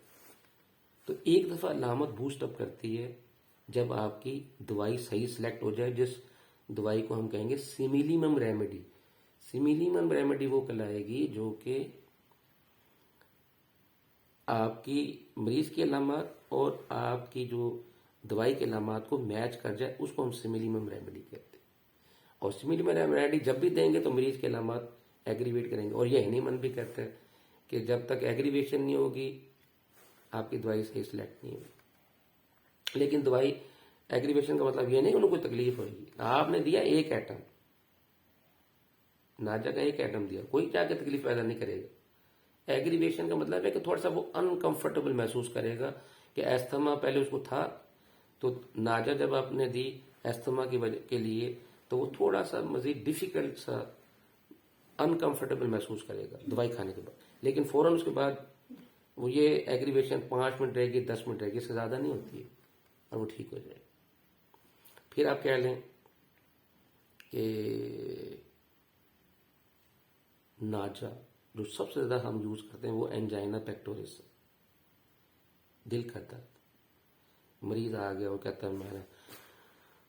तो एक दफा अलामत बूस्ट अप करती है जब आपकी दवाई सही सिलेक्ट हो जाए, जिस दवाई को हम कहेंगे सिमिलीमम रेमेडी। सिमिलीमम रेमेडी वो कहलाएगी जो कि आपकी मरीज की अलामत और आपकी जो दवाई के अलामत को मैच कर जाए, उसको हम सिमिलीमम रेमेडी कहते हैं। और सिमिलीमम रेमेडी जब भी देंगे तो मरीज के अलामत एग्रीवेट करेंगे। और ये हनीमन भी कहते हैं कि जब तक एग्रीवेशन नहीं होगी आपकी दवाई सही सिलेक्ट नहीं होगी। लेकिन दवाई एग्रीवेशन का मतलब ये नहीं कि उनको कोई तकलीफ होगी। आपने दिया एक एटम, नाजा का एक एटम दिया, कोई जाके तकलीफ पैदा नहीं करेगा। एग्रीवेशन का मतलब है कि थोड़ा सा वो अनकंफर्टेबल महसूस करेगा कि एस्थमा पहले उसको था, तो नाजा जब आपने दी एस्थमा की वजह के लिए, तो वो थोड़ा सा मजीद डिफिकल्ट सा अनकंफर्टेबल महसूस करेगा दवाई खाने के बाद। लेकिन फौरन उसके बाद वो ये एग्रीवेशन 5 मिनट रहेगी, 10 मिनट रहेगी, इससे ज्यादा नहीं होती है, और वो ठीक हो जाएगा। फिर आप कह लें कि नाजा जो सबसे ज्यादा हम यूज करते हैं वो एंजाइना पेक्टोरिस, दिल का दर्द। मरीज आ गया और कहता है मेरा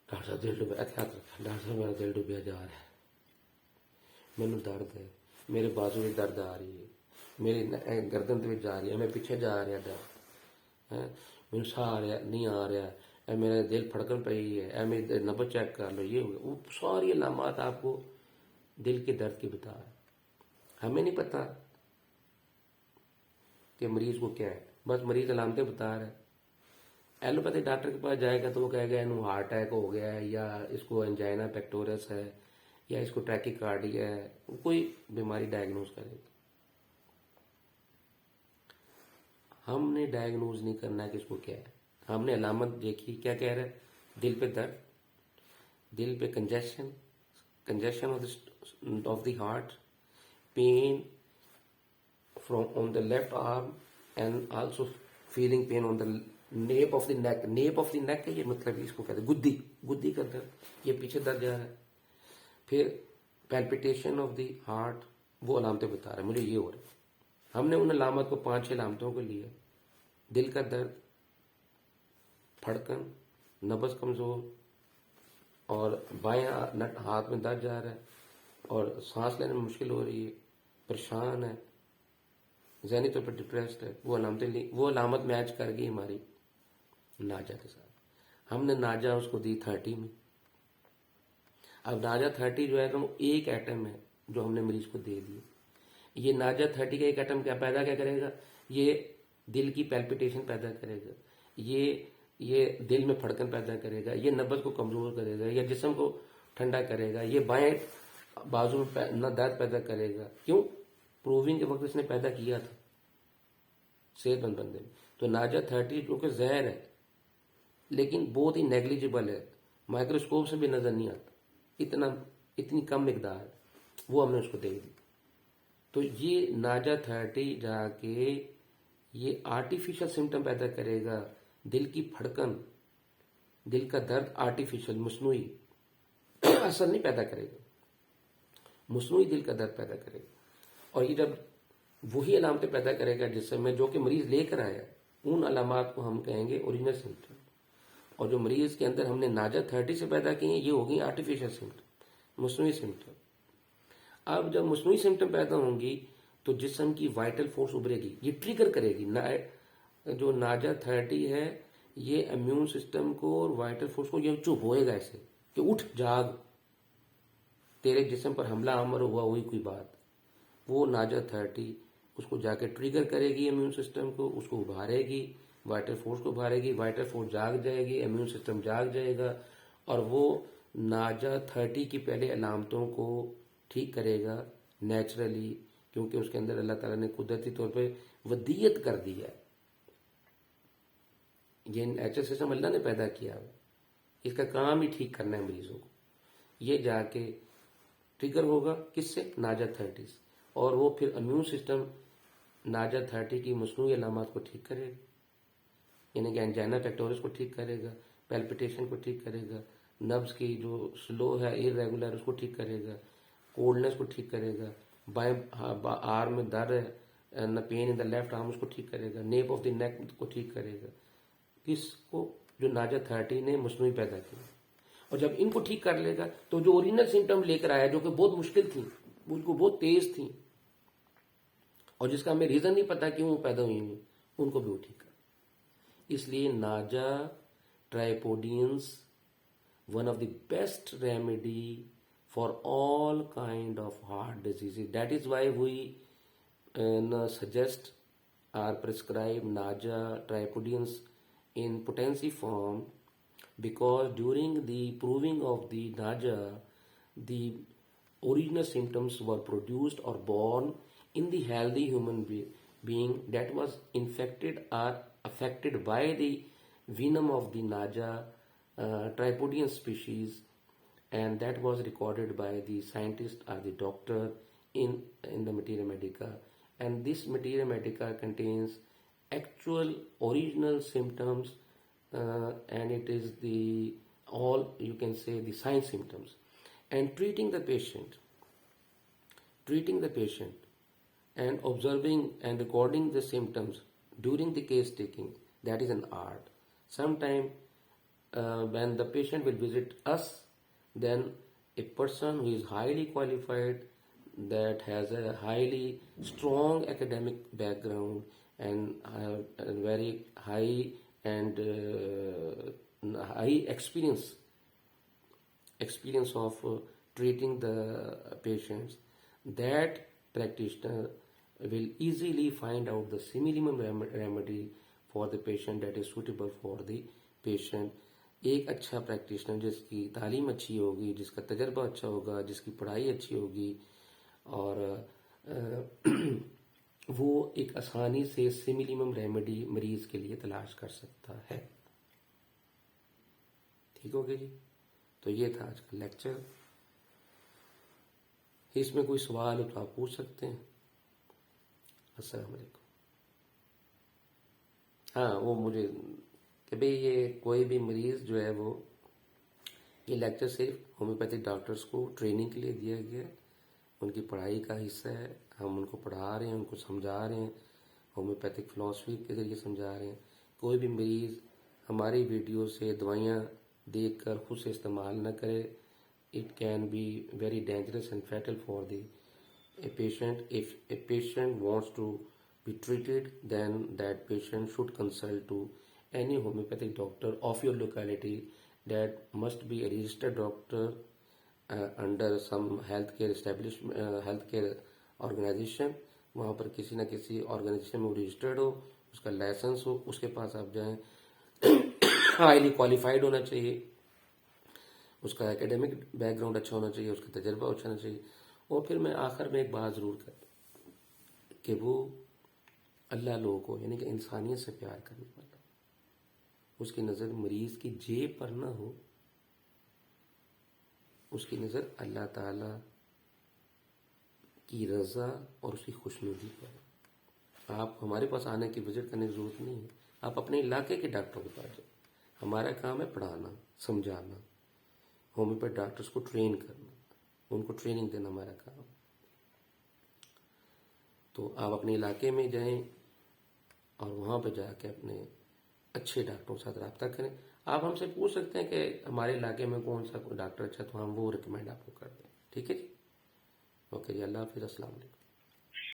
डॉक्टर साहब दिल डूबा, डॉक्टर साहब मेरा दिल डूबिया जा रहा है, मैनू दर्द है, मेरे बाजू में दर्द आ रही है, मेरी गर्दन में जा रही है, मैं पीछे जा रहा दर्द है, मैनू साह आ रहा नहीं आ रहा, ए मेरा दिल फड़कन पई है, ए मेरी नब्ज चेक कर लो, ये हो गया। वो सारी अलामत आपको दिल के दर्द की बता रहा है। हमें नहीं पता कि मरीज को क्या है, बस मरीज अलामतें बता रहा है। एलोपैथिक डॉक्टर के पास जाएगा तो वो कहेगा इन्हें हार्ट अटैक हो गया है, या इसको एंजाइना पेक्टोरस है, या इसको ट्रैकिकार्डिया है, वो कोई बीमारी डायग्नोज करेगा। हमने डायग्नोज नहीं करना है कि इसको क्या है। हमने अलामत देखी, क्या कह रहा है, दिल पे दर्द, दिल पे congestion, congestion of the heart, pain from on the left arm and also feeling pain on the nape of the neck। nape of the neck है ये, मतलब इसको कहते हैं गुद्दी, गुद्दी का दर्द, ये पीछे दर्द जा रहा है। फिर पैल्पिटेशन ऑफ द हार्ट, वो अलामतें बता रहा है मुझे ये हो रहा है। हमने उन अलामत को 5-6 अलामतों को लिया, दिल का दर्द, फड़कन, नब्ज कमजोर, और बाएं हाथ में दर्द जा रहा है, और सांस लेने में मुश्किल हो रही है, परेशान है, ज़हनी तौर पर डिप्रेस्ड है, वो अलामतें ली। वो अलामत मैच कर गई हमारी नाजा के साथ। हमने नाजा उसको दी 30 में। अब नाजा 30 जो है तो एक एटम है जो हमने मरीज को दे दिया। ये नाजा 30 का एक एटम क्या करेगा, ये दिल की पैल्पिटेशन पैदा करेगा, ये दिल में फड़कन पैदा करेगा, ये नब्ज को कमजोर करेगा, या जिस्म को ठंडा करेगा, ये बाएं बाजू में दर्द पैदा करेगा। क्यों? प्रूविंग के वक्त इसने पैदा किया था सेहतमंद बंदे में। तो नाजा 30 जो कि जहर है, लेकिन बहुत ही नेग्लिजिबल है, माइक्रोस्कोप से भी नजर नहीं आता, इतनी कम मिकदार, वो हमने उसको दे दी। तो ये नाजा 30 जाके ये आर्टिफिशियल सिम्टम पैदा करेगा, दिल की फड़कन, दिल का दर्द आर्टिफिशियल मसनूई असर नहीं पैदा करेगा। मसनूई दिल का दर्द पैदा करेगा। और ये जब वही अलामतें पैदा करेगा जिसमें जो कि मरीज लेकर आया, उन अलामात को हम कहेंगे ओरिजिनल सिम्टम। और जो मरीज के अंदर हमने नाजा 30 से पैदा किए ये हो गई आर्टिफिशियल सिम्टम, मसनूई सिम्टम। अब जब मसनूई सिम्टम पैदा होंगी तो जिस्म की वाइटल फोर्स उभरेगी, ये ट्रिगर करेगी जो नाजा 30 है, ये इम्यून सिस्टम को और वाइटल फोर्स को ये चुभोएगा ऐसे कि उठ जाग, तेरे जिस्म पर हमला आमर हुआ हुई कोई बात। वो नाजा 30 उसको जाके ट्रिगर करेगी इम्यून सिस्टम को, उसको उभारेगी, वाइटल फोर्स को उभारेगी, वाइटल फोर्स जाग जाएगी, इम्यून सिस्टम जाग जाएगा और वो नाजा 30 की पहले अलामतों को ठीक करेगा नेचुरली, क्योंकि उसके अंदर अल्लाह ताला ने कुदरती तौर पे वदीयत कर दी है। ये नेचुरल सिस्टम अल्लाह ने पैदा किया है, इसका काम ही ठीक करना है मरीजों को। ये जाके ट्रिगर होगा किससे? नाजा 30, और वो फिर इम्यून सिस्टम नाजा 30 की मसनूई अलामत को ठीक करेगा, यानी कि एंजाइना पेक्टोरिस को ठीक करेगा, पैल्पिटेशन को ठीक करेगा, नब्ज की जो स्लो है इरेगुलर उसको ठीक करेगा, कोल्डनेस को ठीक करेगा, बाएं आर्म में दर्द है न pain in the left arm उसको ठीक करेगा, नेप ऑफ द नेक को ठीक करेगा। किसको? जो नाजा 30 ने मसनूई पैदा किया। और जब इनको ठीक कर लेगा तो जो ओरिजिनल सिम्टम लेकर आया, जो कि बहुत मुश्किल थी, उनको बहुत तेज थी और जिसका हमें रीजन नहीं पता क्यों पैदा हुई, उनको भी वो ठीक कर। इसलिए Naja tripudians one of the best remedy for all kind of heart diseases. That is why we suggest or prescribe Naja tripodians in potency form, because during the proving of the Naja, the original symptoms were produced or born in the healthy human being that was infected or affected by the venom of the Naja tripodian species, and that was recorded by the scientist or the doctor in the Materia Medica. And this Materia Medica contains actual original symptoms, and it is the all, you can say, the science symptoms. And treating the patient and observing and recording the symptoms during the case taking, that is an art. Sometime when the patient will visit us, then a person who is highly qualified, that has a highly strong academic background and very high and high experience of treating the patients, that practitioner will easily find out the minimum remedy for the patient that is suitable for the patient. एक अच्छा practitioner जिसकी तालीम अच्छी होगी, जिसका तजर्बा अच्छा होगा, जिसकी पढ़ाई अच्छी होगी, और वो एक आसानी से सिमिलिमम रेमेडी मरीज के लिए तलाश कर सकता है। ठीक हो गया जी? तो ये था आज का लेक्चर। इसमें कोई सवाल हो तो आप पूछ सकते हैं। अस्सलाम वालेकुम। हाँ, वो मुझे कि भाई ये कोई भी मरीज़ जो है वो, ये लेक्चर सिर्फ होम्योपैथिक डॉक्टर्स को ट्रेनिंग के लिए दिया गया है, उनकी पढ़ाई का हिस्सा है। हम उनको पढ़ा रहे हैं, उनको समझा रहे हैं, होम्योपैथिक फिलॉसफी के ज़रिए समझा रहे हैं। कोई भी मरीज़ हमारी वीडियो से दवाइयाँ देखकर खुद से इस्तेमाल न करे। It can be very dangerous and fatal for the patient. If a patient wants to be treated, then that patient should consult to any homeopathic doctor of your locality. That must be a registered doctor under some healthcare establishment, healthcare organization. वहाँ पर किसी न किसी organisation में registered हो, उसका licence हो, उसके पास आप जाएं। हाईली क्वालिफाइड होना चाहिए, उसका एकेडमिक बैकग्राउंड अच्छा होना चाहिए, उसका तजर्बा अच्छा होना चाहिए। और फिर मैं आखिर में एक बात ज़रूर कर कि वो अल्लाह लोगों को, यानी कि इंसानियत से प्यार करने वाला, उसकी नज़र मरीज़ की जेब पर ना हो, उसकी नज़र अल्लाह ताला की रज़ा और उसकी खुशनुदी पर। आप हमारे पास आने की विजिट करने की ज़रूरत नहीं है, आप अपने इलाके के डॉक्टर के पास जाओ। हमारा काम है पढ़ाना, समझाना, होम्योपैथ डॉक्टर्स को ट्रेन करना। उनको ट्रेनिंग देना हमारा काम। तो आप अपने इलाके में जाएं और वहाँ पे जाके अपने अच्छे डॉक्टरों के साथ रब्ता करें। आप हमसे पूछ सकते हैं कि हमारे इलाके में कौन सा डॉक्टर अच्छा, तो हम वो रिकमेंड आपको कर दें। ठीक है जी, ओके जी, अल्लाह हाफिज़, अस्सलाम वालेकुम।